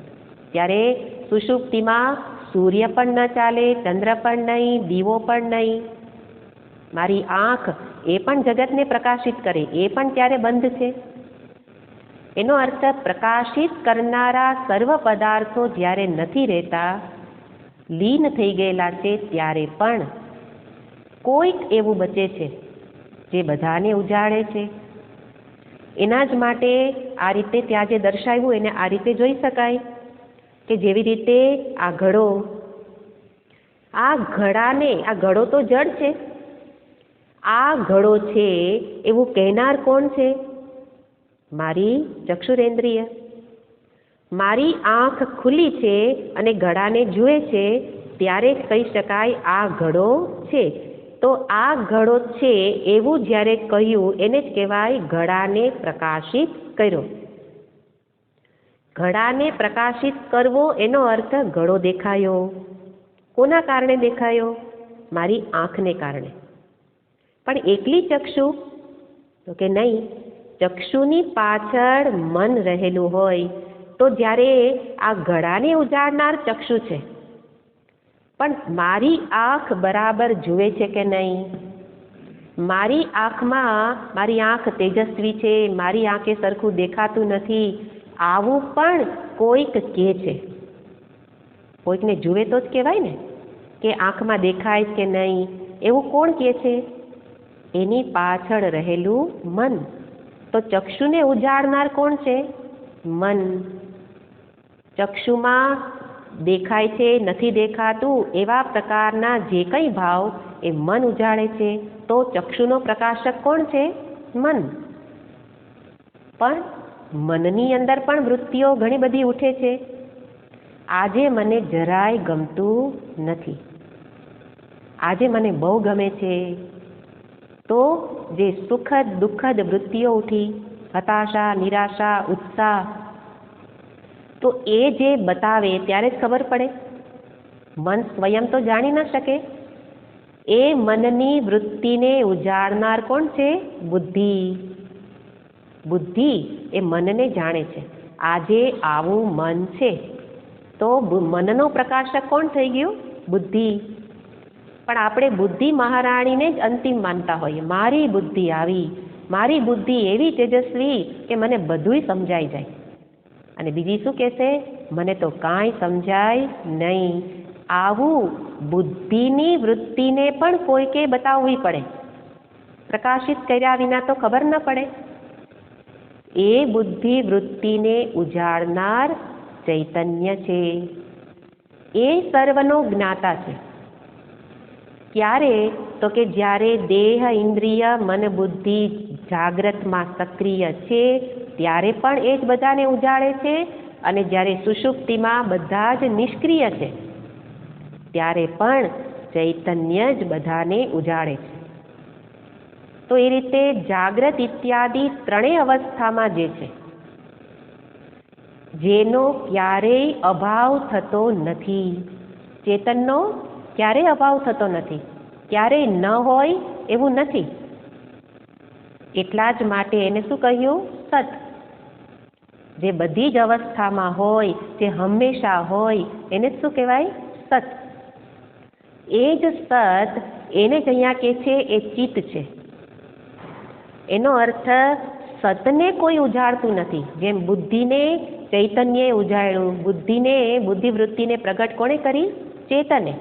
ત્યારે સુષુપ્તિમાં સૂર્ય પણ ન ચાલે, ચંદ્ર પણ નહીં, દીવો પણ નહીં. મારી આંખ એ પણ જગતને પ્રકાશિત કરે, એ પણ ત્યારે બંધ છે. એનો અર્થ પ્રકાશિત કરનારા સર્વ પદાર્થો જ્યારે નથી રહેતા, લીન થઈ ગયેલા છે, ત્યારે પણ કોઈક એવું બચે છે જે બધાને ઉજાડે છે. એના જ માટે આ રીતે ત્યાં જે દર્શાવ્યું એને આ રીતે જોઈ શકાય કે જેવી રીતે આ ઘડો, આ ઘડાને, આ ઘડો તો જડ છે, આ ઘડો છે એવું કહેનાર કોણ છે? મારી ચક્ષુરેન્દ્રિય. મારી આંખ ખુલ્લી છે અને ઘડાને જુએ છે ત્યારે કહી શકાય આ ઘડો છે. તો આ ઘડો છે એવું જ્યારે કહ્યું એને જ કહેવાય ઘડાને પ્રકાશિત કર્યો. ઘડાને પ્રકાશિત કરવો એનો અર્થ ઘડો દેખાયો. કોના કારણે દેખાયો? મારી આંખને કારણે. પણ એકલી ચક્ષુ? તો કે નહીં, ચક્ષુની પાછળ મન રહેલું હોય તો જ્યારે આ ઘડાને ઉજાડનાર ચક્ષુ છે પણ મારી આંખ બરાબર જુએ છે કે નહીં? મારી આંખમાં મારી આંખ તેજસ્વી છે, મારી આંખે સરખું દેખાતું નથી, આવું પણ કોઈક કહે છે. કોઈકને જુએ તો જ કહેવાય ને કે આંખમાં દેખાય કે નહીં. એવું કોણ કહે છે? એની પાછળ રહેલું મન. તો ચક્ષુને ઉજાડનાર કોણ છે? મન. ચક્ષુમાં દેખાય છે, નથી દેખાતું, એવા પ્રકારના જે કંઈ ભાવ એ મન ઉજાડે છે. તો ચક્ષુનો પ્રકાશક કોણ છે? મન. પણ મનની અંદર પણ વૃત્તિઓ ઘણી બધી ઉઠે છે. આજે મને જરાય ગમતું નથી, આજે મને બહુ ગમે છે. તો જે સુખદ દુઃખદ વૃત્તિઓ ઉઠી, હતાશા, નિરાશા, ઉત્સાહ, તો એ જે બતાવે ત્યારે જ ખબર પડે. મન સ્વયં તો જાણી ન શકે. એ મનની વૃત્તિને ઉજાડનાર કોણ છે? બુદ્ધિ. બુદ્ધિ એ મનને જાણે છે. આજે આવું મન છે, તો મનનો પ્રકાશક કોણ થઈ ગયું? બુદ્ધિ. પણ આપણે બુદ્ધિ મહારાણીને જ અંતિમ માનતા હોઈએ. મારી બુદ્ધિ આવી, મારી બુદ્ધિ એવી તેજસ્વી કે મને બધુંય સમજાઈ જાય. અને બીજી શું કહેશે? મને તો કાંઈ સમજાય નહીં. આવું બુદ્ધિની વૃત્તિને પણ કોઈકે બતાવવી પડે. પ્રકાશિત કર્યા વિના તો ખબર ન પડે. એ બુદ્ધિ વૃત્તિને ઉજાડનાર ચૈતન્ય છે. એ સર્વનો જ્ઞાતા છે. ક્યારે? તો કે જ્યારે દેહ, ઇન્દ્રિય, મન, બુદ્ધિ જાગ્રતમાં સક્રિય છે ત્યારે પણ એ જ બધાને ઉજાડે છે. અને જ્યારે સુષુપ્તિમાં બધા જ નિષ્ક્રિય છે ત્યારે પણ ચૈતન્ય જ બધાને ઉજાડે છે. તો એ રીતે જાગ્રત ઇત્યાદિ ત્રણેય અવસ્થામાં જે છે, જેનો ક્યારેય અભાવ થતો નથી. ચેતનનો ક્યારેય અભાવ થતો નથી, ક્યારેય ન હોય એવું નથી. એટલા જ માટે એને શું કહ્યું? સત. જે બધી જ અવસ્થામાં હોય, જે હંમેશા હોય, એને શું કહેવાય? સત. એ જ સત એને જ અહીંયા કહે છે એ ચિત્ત છે. એનો અર્થ સતને કોઈ ઉજાડતું નથી. જેમ બુદ્ધિને ચૈતન્યએ ઉજાડ્યું, બુદ્ધિને બુદ્ધિવૃત્તિને પ્રગટ કોણે કરી? ચેતને.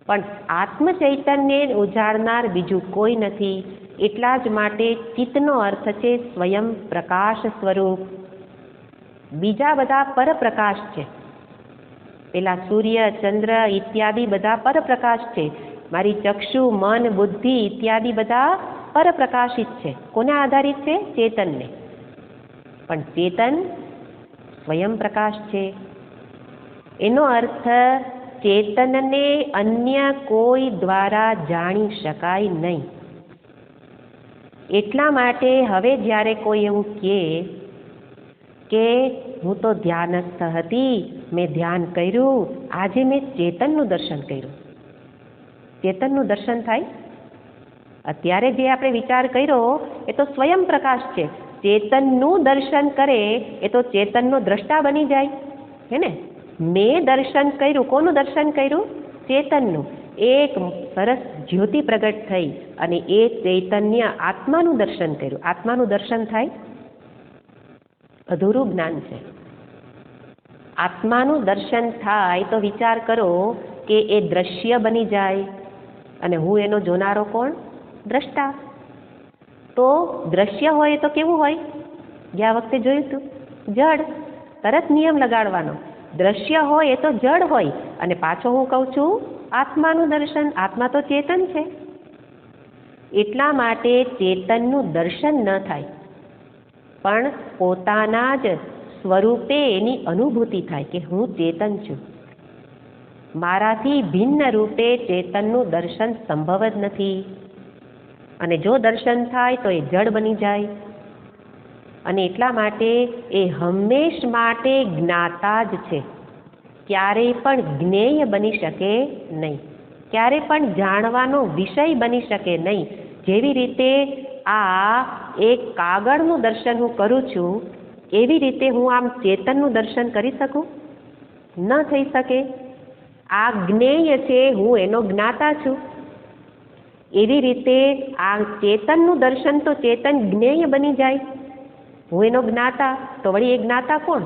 પણ આત્મ ચૈતન્ય ઉજાડનાર બીજું કોઈ નથી. એટલા જ માટે ચિત્તનો અર્થ છે સ્વયં પ્રકાશ સ્વરૂપ. બીજા બધા પરપ્રકાશ છે. પેલા સૂર્ય, ચંદ્ર ઇત્યાદિ બધા પરપ્રકાશ છે. મારી ચક્ષુ, મન, બુદ્ધિ ઇત્યાદિ બધા પરપ્રકાશિત છે. કોને આધારિત છે? ચેતનને. પણ ચેતન સ્વયં પ્રકાશ છે. એનો અર્થ ચેતનને અન્ય કોઈ દ્વારા જાણી શકાય નહીં. એટલા માટે હવે જ્યારે કોઈ એવું કહે કે હું તો ધ્યાનસ્થ હતી, મેં ધ્યાન કર્યું, આજે મેં ચેતનનું દર્શન કર્યું. ચેતનનું દર્શન થાય? અત્યારે જે આપણે વિચાર કર્યો એ તો સ્વયં પ્રકાશ છે. ચેતનનું દર્શન કરે એ તો ચેતનનો દ્રષ્ટા બની જાય, હે ને? મેં દર્શન કર્યું. કોનું દર્શન કર્યું? ચેતનનું. એક સરસ જ્યોતિ પ્રગટ થઈ અને એ ચૈતન્ય આત્માનું દર્શન કર્યું. આત્માનું દર્શન થાય? અધૂરું જ્ઞાન છે. આત્માનું દર્શન થાય તો વિચાર કરો કે એ દ્રશ્ય બની જાય અને હું એનો જોનારો કોણ? દ્રષ્ટા. તો દ્રશ્ય હોય તો કેવું હોય? ગયા વખતે જોયું હતું, જડ. તરત નિયમ લગાડવાનો. દ્રશ્ય હોય એ તો જડ હોય. અને પાછો હું કહું છું આત્માનું દર્શન. આત્મા તો ચેતન છે. એટલા માટે ચેતનનું દર્શન ન થાય, પણ પોતાના જ સ્વરૂપે એની અનુભૂતિ થાય કે હું ચેતન છું. મારાથી ભિન્ન રૂપે ચેતનનું દર્શન સંભવ જ નથી. અને જો દર્શન થાય તો એ જડ બની જાય. અને એટલા માટે એ હંમેશ માટે જ્ઞાતા જ છે. ક્યારેય પણ જ્ઞેય બની શકે નહીં, ક્યારેય પણ જાણવાનો વિષય બની શકે નહીં. જેવી રીતે આ એક કાગળનું દર્શન હું કરું છું, એવી રીતે હું આમ ચેતનનું દર્શન કરી શકું? ન થઈ શકે. આ જ્ઞેય છે, હું એનો જ્ઞાતા છું. એવી રીતે આ ચેતનનું દર્શન તો ચેતન જ્ઞેય બની જાય. હું એનો જ્ઞાતા, તો વળી એ જ્ઞાતા કોણ?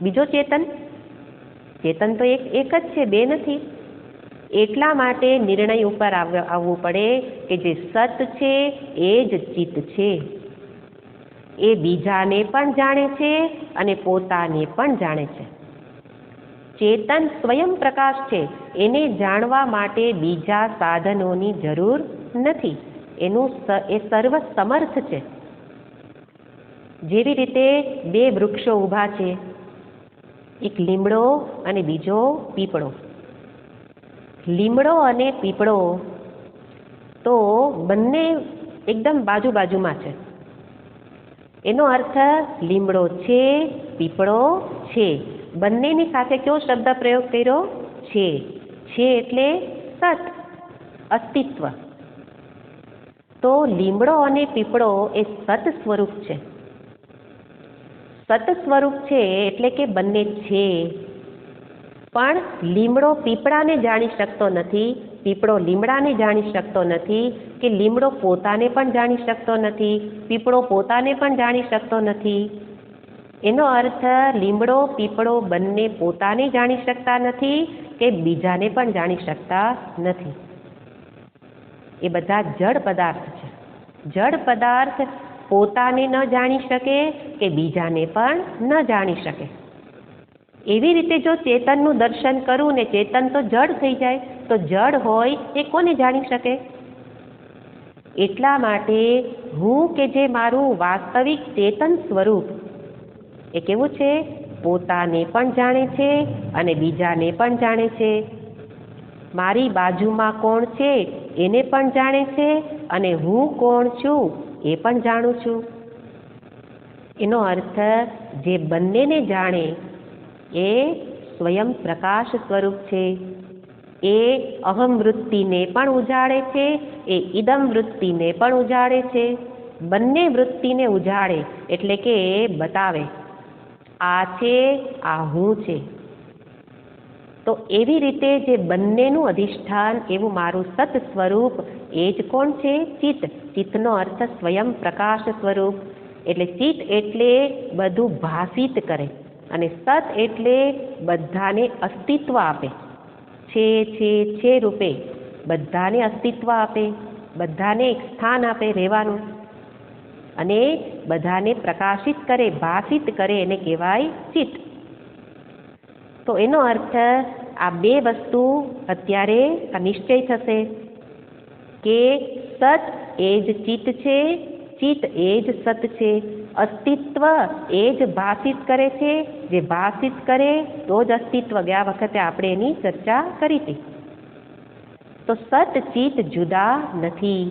બીજો ચેતન? ચેતન તો એક જ છે, બે નથી. એટલા માટે નિર્ણય ઉપર આવવું પડે કે જે સત છે એ જ ચિત્ત છે. એ બીજાને પણ જાણે છે અને પોતાને પણ જાણે છે. ચેતન સ્વયં પ્રકાશ છે, એને જાણવા માટે બીજા સાધનોની જરૂર નથી. એ સર્વ સમર્થ છે. જેવી રીતે બે વૃક્ષો ઊભા છે, એક લીમડો અને બીજો પીપળો. લીમડો અને પીપળો તો બંને એકદમ બાજુમાં છે. એનો અર્થ લીમડો છે, પીપળો છે. બંનેની સાથે કયો શબ્દ પ્રયોગ કર્યો? છે. એટલે સત, અસ્તિત્વ. તો લીમડો અને પીપળો એ સત સ્વરૂપ છે. સત સ્વરૂપ છે એટલે કે બંને છે. પણ લીમડો પીપળાને જાણી શકતો નથી, પીપળો લીમડાને જાણી શકતો નથી, કે લીમડો પોતાને પણ જાણી શકતો નથી, પીપળો પોતાને પણ જાણી શકતો નથી. એનો અર્થ લીમડો પીપળો બંને પોતાને જાણી શકતા નથી કે બીજાને પણ જાણી શકતા નથી. એ બધા જડ પદાર્થ છે. જડ પદાર્થ પોતાને ન જાણી શકે કે બીજાને પણ ન જાણી શકે. એવી રીતે જો ચેતનનું દર્શન કરું ને ચેતન તો જડ થઈ જાય, તો જડ હોય એ કોને જાણી શકે? એટલા માટે હું કે જે મારું વાસ્તવિક ચેતન સ્વરૂપ એ કેવું છે? પોતાને પણ જાણે છે અને બીજાને પણ જાણે છે. મારી બાજુમાં કોણ છે એને પણ જાણે છે અને હું કોણ છું એ પણ જાણું છું. એનો અર્થ જે બંનેને જાણે એ સ્વયં પ્રકાશ સ્વરૂપ છે. એ અહમ વૃત્તિને પણ ઉજાડે છે, એ ઇદમ વૃત્તિને પણ ઉજાડે છે. બંને વૃત્તિને ઉજાડે એટલે કે બતાવે આ છે, આ હું છે. તો એવી રીતે જે બંનેનું અધિષ્ઠાન એવું મારું સત સ્વરૂપ એ જ કોણ છે? ચિત્ત. ચિત્તનો અર્થ સ્વયં પ્રકાશ સ્વરૂપ. એટલે ચિત્ત એટલે બધું ભાષિત કરે અને સત એટલે બધાને અસ્તિત્વ આપે. છે રૂપે બધાને અસ્તિત્વ આપે, બધાને એક સ્થાન આપે રહેવાનું, અને બધાને પ્રકાશિત કરે, ભાષિત કરે, એને કહેવાય ચિત્ત. તો એનો અર્થ આ બે વસ્તુ અત્યારે નિશ્ચય થશે કે સત એ જ ચિત્ત છે, ચિત્ત એ જ સત છે. અસ્તિત્વ એ જ ભાષિત કરે છે, જે ભાષિત કરે તો જ અસ્તિત્વ. ગયા વખતે આપણે એની ચર્ચા કરી હતી. તો સત ચિત્ત જુદા નથી.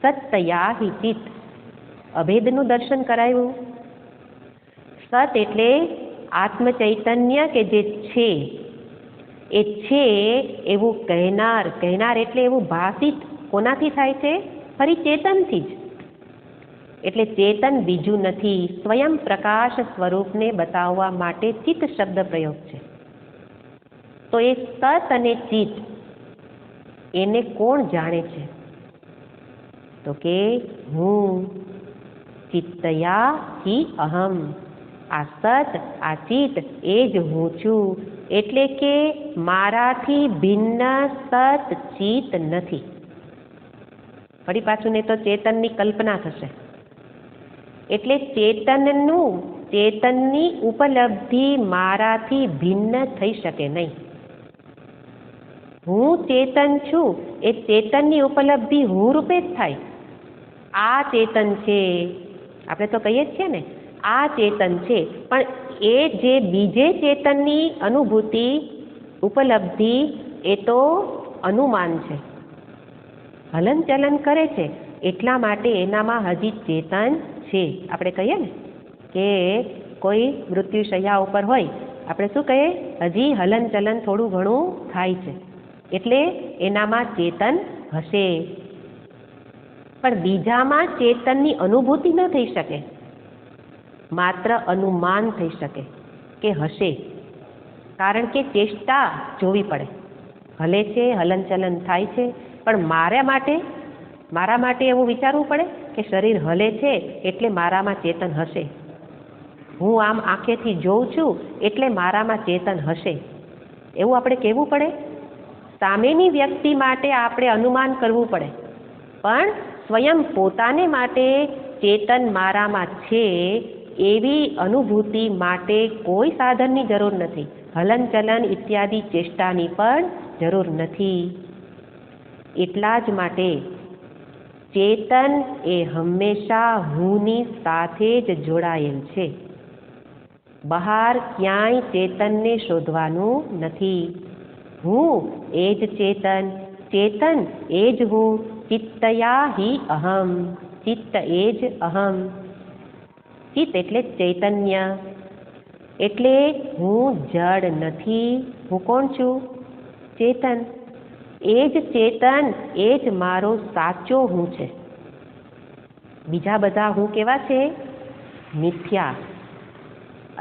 સત્તયા હિ ચિત્ત. અભેદનું દર્શન કરાયું. સત એટલે આત્મ ચૈતન્ય કે જે છે એ છે એવું કહેનાર. કહેનાર એટલે એવું ભાષિત કોનાથી થાય છે? ફરી ચેતનથી જ. એટલે ચેતન બીજું નથી, સ્વયં પ્રકાશ સ્વરૂપને બતાવવા માટે ચિત્ત શબ્દ પ્રયોગ છે. તો એ સત અને ચિત્ત એને કોણ જાણે છે? તો કે હું. ચિત્તયા હિ અહમ. આ સત, આ ચિત્ત એ જ હું છું. એટલે કે મારાથી ભિન્ન સત ચિત્ત નથી. ફરી પાછું ને તો ચેતનની કલ્પના થશે. એટલે ચેતનની ઉપલબ્ધિ મારાથી ભિન્ન થઈ શકે નહીં. હું ચેતન છું એ ચેતનની ઉપલબ્ધિ હું રૂપે જ થાય. આ ચેતન છે, આપણે તો કહીએ જ છીએ ને આ ચેતન છે, પણ એ જે બીજે ચેતનની અનુભૂતિ ઉપલબ્ધિ એ તો અનુમાન છે, હલન ચલન કરે છે. એટલા માટે એનામાં હજી ચેતન છે. આપણે કહીએ ને કે કોઈ મૃત્યુશૈયા ઉપર હોય, આપણે શું કહીએ? હજી હલન ચલન થોડું ઘણું થાય છે, એટલે એનામાં ચેતન હશે. પણ બીજામાં ચેતનની અનુભૂતિ ન થઈ શકે, માત્ર અનુમાન થઈ શકે કે હશે. કારણ કે ચેષ્ટા જોવી પડે. હલે છે, હલનચલન થાય છે, પણ મારા માટે એવું વિચારવું પડે કે શરીર હલે છે એટલે મારામાં ચેતન હશે. હું આમ આંખેથી જોઉં છું એટલે મારામાં ચેતન હશે, એવું આપણે કહેવું પડે. સામેની વ્યક્તિ માટે આપણે અનુમાન કરવું પડે, પણ સ્વયં પોતાને માટે ચેતન મારામાં છે એવી અનુભૂતિ માટે કોઈ સાધનની જરૂર નથી. હલનચલન ઇત્યાદિ ચેષ્ટાની પણ જરૂર નથી. એટલા જ માટે ચેતન એ હંમેશા હુંની સાથે જ જોડાયેલ છે. બહાર ક્યાંય ચેતનને શોધવાનું નથી. હું એ જ ચેતન, ચેતન એ જ હું, ચિત્તયા હિ અહમ, ચિત્ત એ જ અહમ. ચિત્ત એટલે ચૈતન્ય, એટલે હું જડ નથી. હું કોણ છું? ચેતન. એ જ ચેતન, એ જ મારો સાચો હું છે. બીજા બધા હું કેવા છે? મિથ્યા.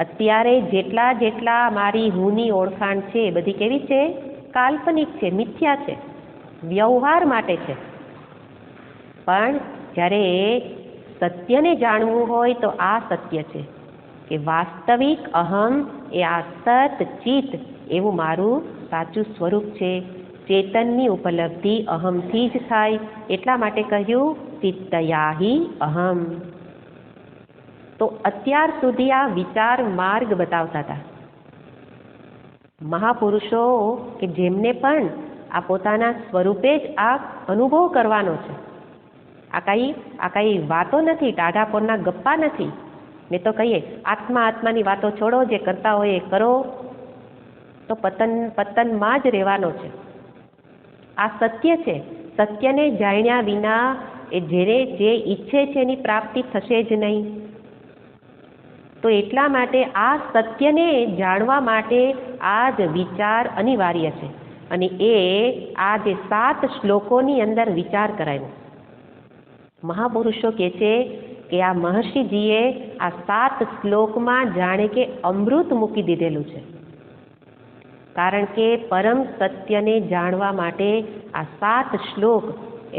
અત્યારે જેટલા મારી હુંની ઓળખાણ છે બધી કેવી છે? કાલ્પનિક છે, મિથ્યા છે, વ્યવહાર માટે છે. પણ જ્યારે સત્યને જાણવું હોય તો આ સત્ય છે કે વાસ્તવિક અહમ એ આ સત ચિત્ત એવું મારું સાચું સ્વરૂપ છે. ચેતનની ઉપલબ્ધિ અહમથી જ થાય. એટલા માટે કહ્યું ચિત્તયાહિ અહમ. તો અત્યાર સુધી આ વિચાર માર્ગ બતાવતા હતા. મહાપુરુષો કે જેમને પણ આ પોતાના સ્વરૂપે જ આ અનુભવ કરવાનો છે. આ કઈ વાતો નથી, ટાઢાપોરના ગપ્પા નથી. મેં તો કહીએ આત્માની વાતો છોડો, જે કરતા હોય એ કરો, તો પતનમાં જ રહેવાનો છે. આ સત્ય છે. સત્યને જાણ્યા વિના એ જે ઈચ્છે છે એની પ્રાપ્તિ થશે જ નહીં. તો એટલા માટે આ સત્યને જાણવા માટે આ જ વિચાર અનિવાર્ય છે. અને એ આ જે 7 શ્લોકોની અંદર વિચાર કરાયો. મહાપુરુષો કહે છે કે આ મહર્ષિજીએ આ 7 શ્લોકમાં જાણે કે અમૃત મૂકી દીધેલું છે. કારણ કે પરમ સત્યને જાણવા માટે આ 7 શ્લોક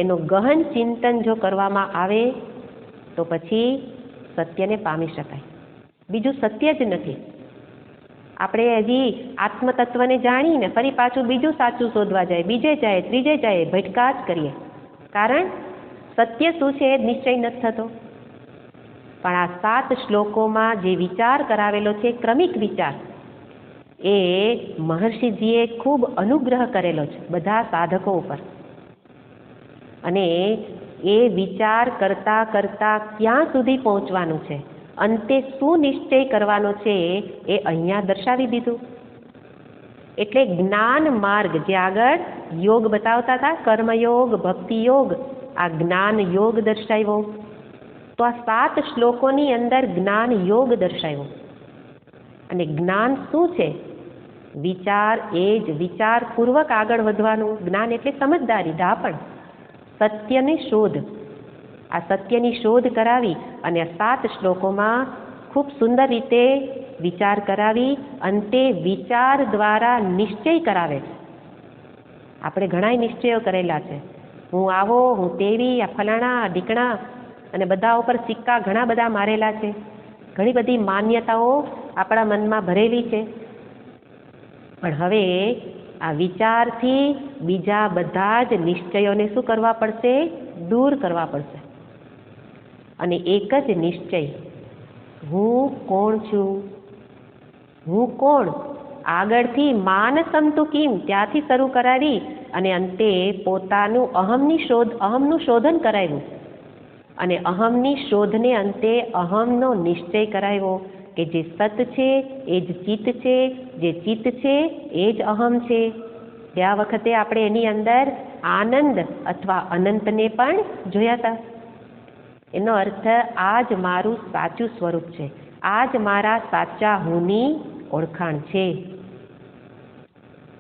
એનું ગહન ચિંતન જો કરવામાં આવે તો પછી સત્યને પામી શકાય. બીજું સત્ય જ નથી. આપણે હજી આત્મતત્વને જાણીને ફરી પાછું બીજું સાચું શોધવા જાય, બીજે જાય, ત્રીજે જાય, ભટકા જ કરીએ. કારણ સત્ય શું છે એ નિશ્ચય નથી થતો. પણ આ 7 શ્લોકોમાં જે વિચાર કરાવેલો છે, ક્રમિક વિચાર, એ મહર્ષિજીએ ખૂબ અનુગ્રહ કરેલો છે બધા સાધકો ઉપર. અને એ વિચાર કરતા કરતા ક્યાં સુધી પહોંચવાનું છે, અંતે શું નિશ્ચય કરવાનો છે એ અહીંયા દર્શાવી દીધું. એટલે જ્ઞાન માર્ગ જે આગળ યોગ બતાવતા હતા, કર્મયોગ, ભક્તિ યોગ, આ જ્ઞાન યોગ દર્શાવ્યો. તો આ 7 શ્લોકોની અંદર જ્ઞાન યોગ દર્શાવ્યો. અને જ્ઞાન શું છે? વિચાર, એ જ વિચારપૂર્વક આગળ વધવાનું. જ્ઞાન એટલે સમજદારી, ડાપણ, સત્યની શોધ. આ સત્યની શોધ કરાવી અને આ 7 શ્લોકોમાં ખૂબ સુંદર રીતે વિચાર કરાવી અંતે વિચાર દ્વારા નિશ્ચય કરાવે છે. આપણે ઘણાય નિશ્ચયો કરેલા છે. હું આવો, હું તેવી, આ ફલાણા, ઢીકણા, અને બધા ઉપર સિક્કા ઘણા બધા મારેલા છે. ઘણી બધી માન્યતાઓ આપણા મનમાં ભરેલી છે. પણ હવે આ વિચારથી બીજા બધા જ નિશ્ચયોને શું કરવા પડશે? દૂર કરવા પડશે. અને એક જ નિશ્ચય, હું કોણ છું? હું કોણ? આગળથી માનસમ તું કિમ ત્યાંથી શરૂ કરાવી અને અંતે પોતાનું અહમનું શોધન કરાવ્યું. અને અહમની શોધને અંતે અહમનો નિશ્ચય કરાવ્યો કે જે સત છે એ જ ચિત્ત છે, જે ચિત્ત છે એ જ અહમ છે. ગયા વખતે આપણે એની અંદર આનંદ અથવા અનંતને પણ જોયા હતા. એનો અર્થ આ જ મારું સાચું સ્વરૂપ છે, આ જ મારા સાચા હુંની ઓળખાણ છે.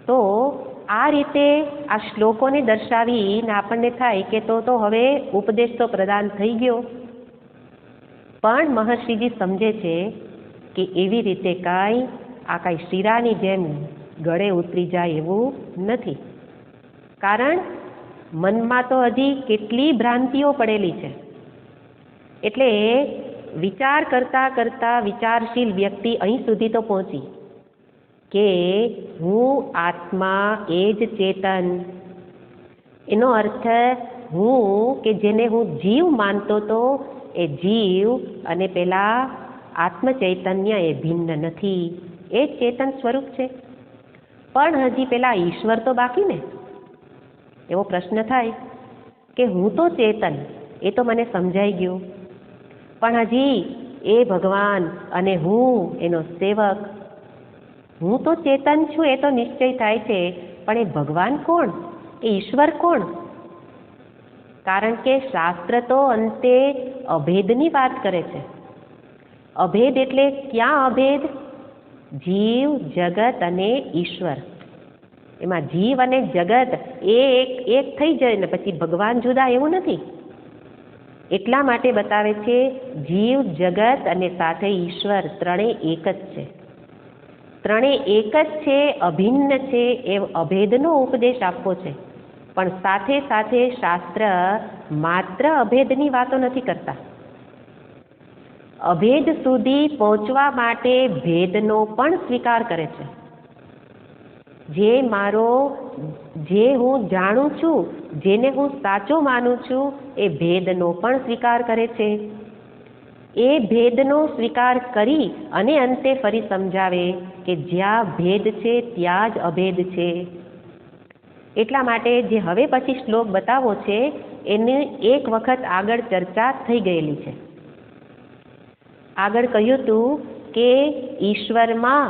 તો આ રીતે આ શ્લોકોને દર્શાવીને આપણને થાય કે તો હવે ઉપદેશ તો પ્રદાન થઈ ગયો. પણ મહર્ષિજી સમજે છે કે એવી રીતે કાંઈ આ કાંઈ શીરાની જેમ ગળે ઉતરી જાય એવું નથી. કારણ મનમાં તો હજી કેટલી ભ્રાંતિઓ પડેલી છે. એટલે વિચાર કરતા કરતા વિચારશીલ વ્યક્તિ અહીં સુધી તો પહોંચી કે હું આત્મા એ જ ચેતન. એનો અર્થ હું કે જેને હું જીવ માનતો તો એ જીવ અને પેલા આત્મ ચૈતન્ય એ ભિન્ન નથી, એ જ ચેતન સ્વરૂપ છે. પણ હજી પેલા ઈશ્વર તો બાકી ને. એવો પ્રશ્ન થાય કે હું તો ચેતન, એ તો મને સમજાઈ ગયું, પણ હજી એ ભગવાન અને હું એનો સેવક. હું તો ચેતન છું એ તો નિશ્ચય થાય છે, પણ એ ભગવાન કોણ, એ ઈશ્વર કોણ? કારણ કે શાસ્ત્ર તો અંતે અભેદની વાત કરે છે. અભેદ એટલે ક્યાં અભેદ? જીવ, જગત અને ઈશ્વર. એમાં જીવ અને જગત એ એક થઈ જાય ને પછી ભગવાન જુદા, એવું નથી. એટલા માટે બતાવે છે જીવ, જગત અને સાથે ઈશ્વર ત્રણેય એક જ છે. ત્રણેય એક જ છે, અભિન્ન છે, એ અભેદનો ઉપદેશ આપવો છે. પણ સાથે સાથે શાસ્ત્ર માત્ર અભેદની વાતો નથી કરતા. અભેદ સુધી પહોંચવા માટે ભેદનો પણ સ્વીકાર કરે છે. જે હું જાણું છું, જેને હું સાચો માનું છું, એ ભેદનો પણ સ્વીકાર કરે છે. એ ભેદનો સ્વીકાર કરી અને અંતે ફરી સમજાવે કે જ્યાં ભેદ છે ત્યાં જ અભેદ છે. એટલા માટે જે હવે પછી શ્લોક બતાવો છે એની એક વખત આગળ ચર્ચા થઈ ગયેલી છે. આગળ કહ્યું હતું કે ઈશ્વરમાં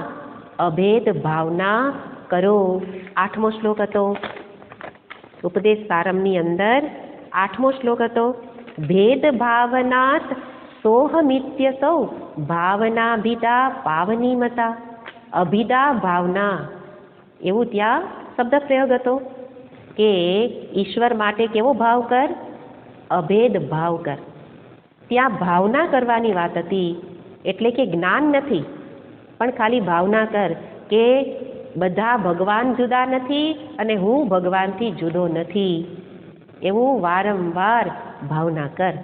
અભેદ ભાવના કરો. 8મો શ્લોક હતો ઉપદેશ સારમની અંદર. 8મો શ્લોક હતો ભેદ ભાવનાત સોહમિત્ય સૌ ભાવનાભિદા પાવનીમતા. અભિદા ભાવના એવું ત્યાં શબ્દ પ્રયોગ હતો કે ઈશ્વર માટે કેવો ભાવ કર? અભેદ ભાવ કર. ત્યાં ભાવના કરવાની વાત હતી, એટલે કે જ્ઞાન નથી, પણ ખાલી ભાવના કર કે બધા ભગવાન જુદા નથી અને હું ભગવાનથી જુદો નથી, એવું વારંવાર ભાવના કર.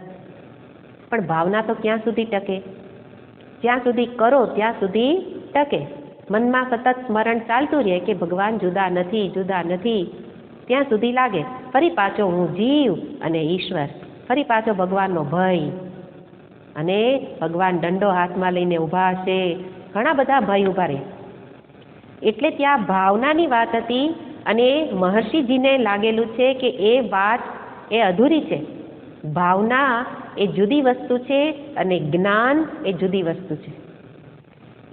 પણ ભાવના તો ક્યાં સુધી ટકે? જ્યાં સુધી કરો ત્યાં સુધી ટકે. મનમાં સતત સ્મરણ ચાલતું રહે કે ભગવાન જુદા નથી, જુદા નથી, ત્યાં સુધી લાગે. ફરી પાછો હું જીવ અને ઈશ્વર, ફરી પાછો ભગવાનનો ભય, અને ભગવાન દંડો હાથમાં લઈને ઊભા હશે, ઘણા બધા ભય ઊભા રહે. એટલે ત્યાં ભાવનાની વાત હતી અને મહર્ષિજીને લાગેલું છે કે એ વાત એ અધૂરી છે. ભાવના એ જુદી વસ્તુ છે અને જ્ઞાન એ જુદી વસ્તુ છે.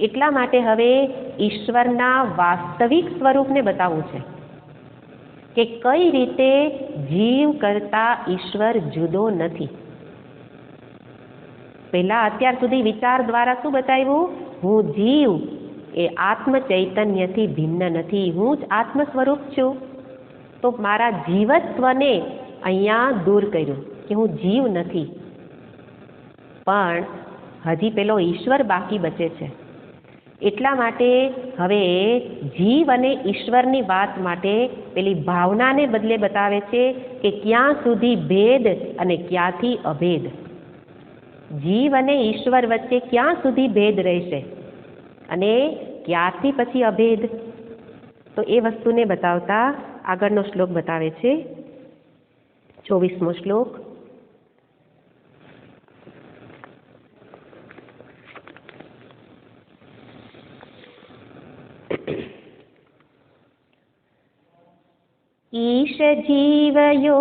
એટલા માટે હવે ઈશ્વરના વાસ્તવિક સ્વરૂપને બતાવવું છે કે કઈ રીતે જીવ કરતા ઈશ્વર જુદો નથી. પહેલા અત્યાર સુધી વિચાર દ્વારા શું બતાવ્યું? હું જીવ એ આત્મ ચૈતન્યથી ભિન્ન નથી, હું જ આત્મ સ્વરૂપ છું. તો મારા જીવત્વને અહીંયા દૂર કર્યું કે હું જીવ નથી, પણ હજી પેલો ઈશ્વર બાકી બચે છે. એટલા માટે હવે જીવ અને ઈશ્વરની વાત માટે પેલી ભાવનાને બદલે બતાવે છે કે ક્યાં સુધી ભેદ અને ક્યાંથી અભેદ. જીવ અને ઈશ્વર વચ્ચે ક્યાં સુધી ભેદ રહેશે અને ક્યાંથી પછી અભેદ, તો એ વસ્તુને બતાવતા આગળનો શ્લોક બતાવે છે 24મો શ્લોક. ઈશ જીવયોર્વેશધીપિતા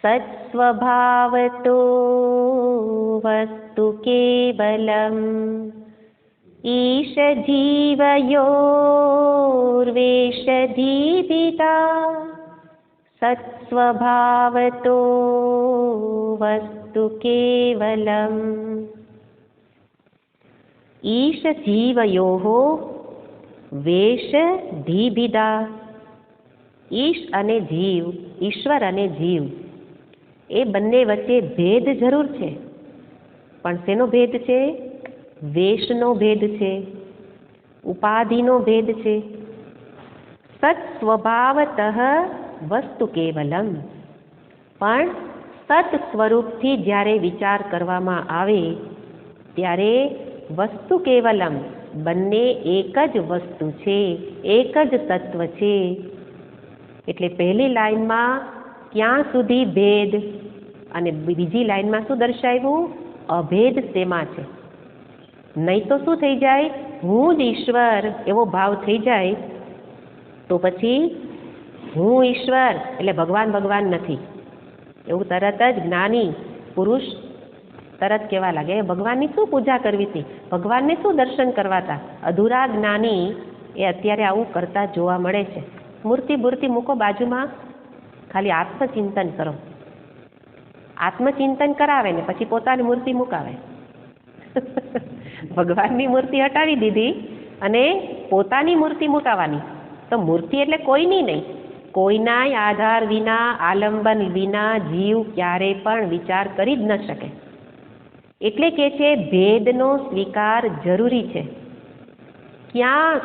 સત્સ્વભાવતો વસ્તુ કેવલમ. ઈશ જીવયોર્વેશધીપિતા સત્સ્વભાવતો વસ્તુ કેવલમ. ઈશ જીવયોઃ વેશધીભિદા. ઈશ અને જીવ, ઈશ્વર અને જીવ, એ બંને વચ્ચે ભેદ જરૂર છે, પણ શેનો ભેદ છે? વેશનો ભેદ છે, ઉપાધિનો ભેદ છે. સત સ્વભાવતઃ વસ્તુ કેવલમ, પણ સત સ્વરૂપથી જ્યારે વિચાર કરવામાં આવે ત્યારે વસ્તુ કેવલમ, બંને એક જ વસ્તુ છે, એક જ તત્વ છે. એટલે પહેલી લાઈનમાં ક્યાં સુધી ભેદ અને બીજી લાઈનમાં શું દર્શાવ્યું? અભેદ શેમાં છે? નહીં તો શું થઈ જાય? હું જ ઈશ્વર એવો ભાવ થઈ જાય તો પછી હું ઈશ્વર એટલે ભગવાન ભગવાન નથી એવું તરત જ જ્ઞાની પુરુષ તરત કહેવા લાગે. ભગવાનની શું પૂજા કરવી હતી, ભગવાનને શું દર્શન કરવા હતા? અધૂરા જ્ઞાની એ અત્યારે આવું કરતા જોવા મળે છે. મૂર્તિ મૂકો બાજુમાં, ખાલી આત્મચિંતન કરો. આત્મચિંતન કરાવે ને પછી પોતાની મૂર્તિ મુકાવે. ભગવાનની મૂર્તિ હટાવી દીધી અને પોતાની મૂર્તિ મુકાવાની. તો મૂર્તિ એટલે કોઈની નહીં, કોઈના આધાર વિના, આલંબન વિના જીવ ક્યારે પણ વિચાર કરી જ ન શકે. એટલે કે છે ભેદનો સ્વીકાર જરૂરી છે. ક્યાં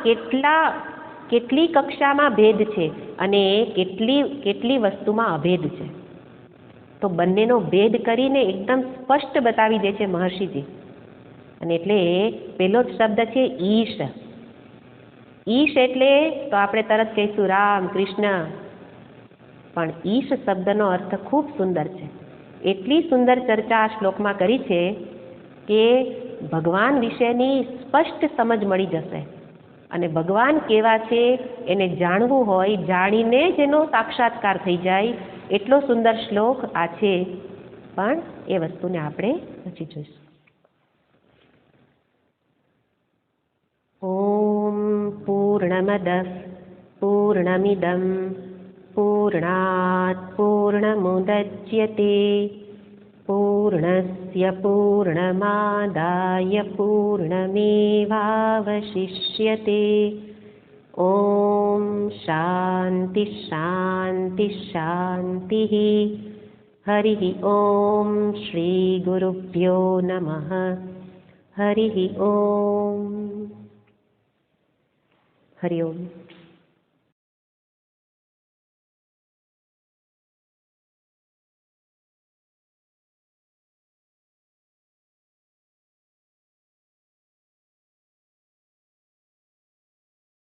કેટલી કક્ષામાં ભેદ છે અને કેટલી વસ્તુમાં અભેદ છે. તો બંનેનો ભેદ કરીને એકદમ સ્પષ્ટ બતાવી દે છે મહર્ષિજી. અને એટલે પેલો જ શબ્દ છે ઈશ. ઈશ એટલે તો આપણે તરત કહીશું રામ કૃષ્ણ, પણ ઈશ શબ્દનો અર્થ ખૂબ સુંદર છે. એટલી સુંદર ચર્ચા આ શ્લોકમાં કરી છે કે ભગવાન વિશેની સ્પષ્ટ સમજ મળી જશે. અને ભગવાન કેવા છે એને જાણવું હોય, જાણીને જ એનો સાક્ષાત્કાર થઈ જાય એટલો સુંદર શ્લોક આ છે. પણ એ વસ્તુને આપણે પછી જોઈશું. ઓમ પૂર્ણમદ પૂર્ણમિદં પૂર્ણાત પૂર્ણમુદચ્યતે પૂર્ણસ્ય પૂર્ણમાદાય પૂર્ણમેવાવશિષ્યતે. ઓમ શાંતિ શાંતિ શાંતિ. હરિ ઓમ શ્રી ગુરુભ્યો નમઃ. હરિ ઓમ. હરિ ઓમ.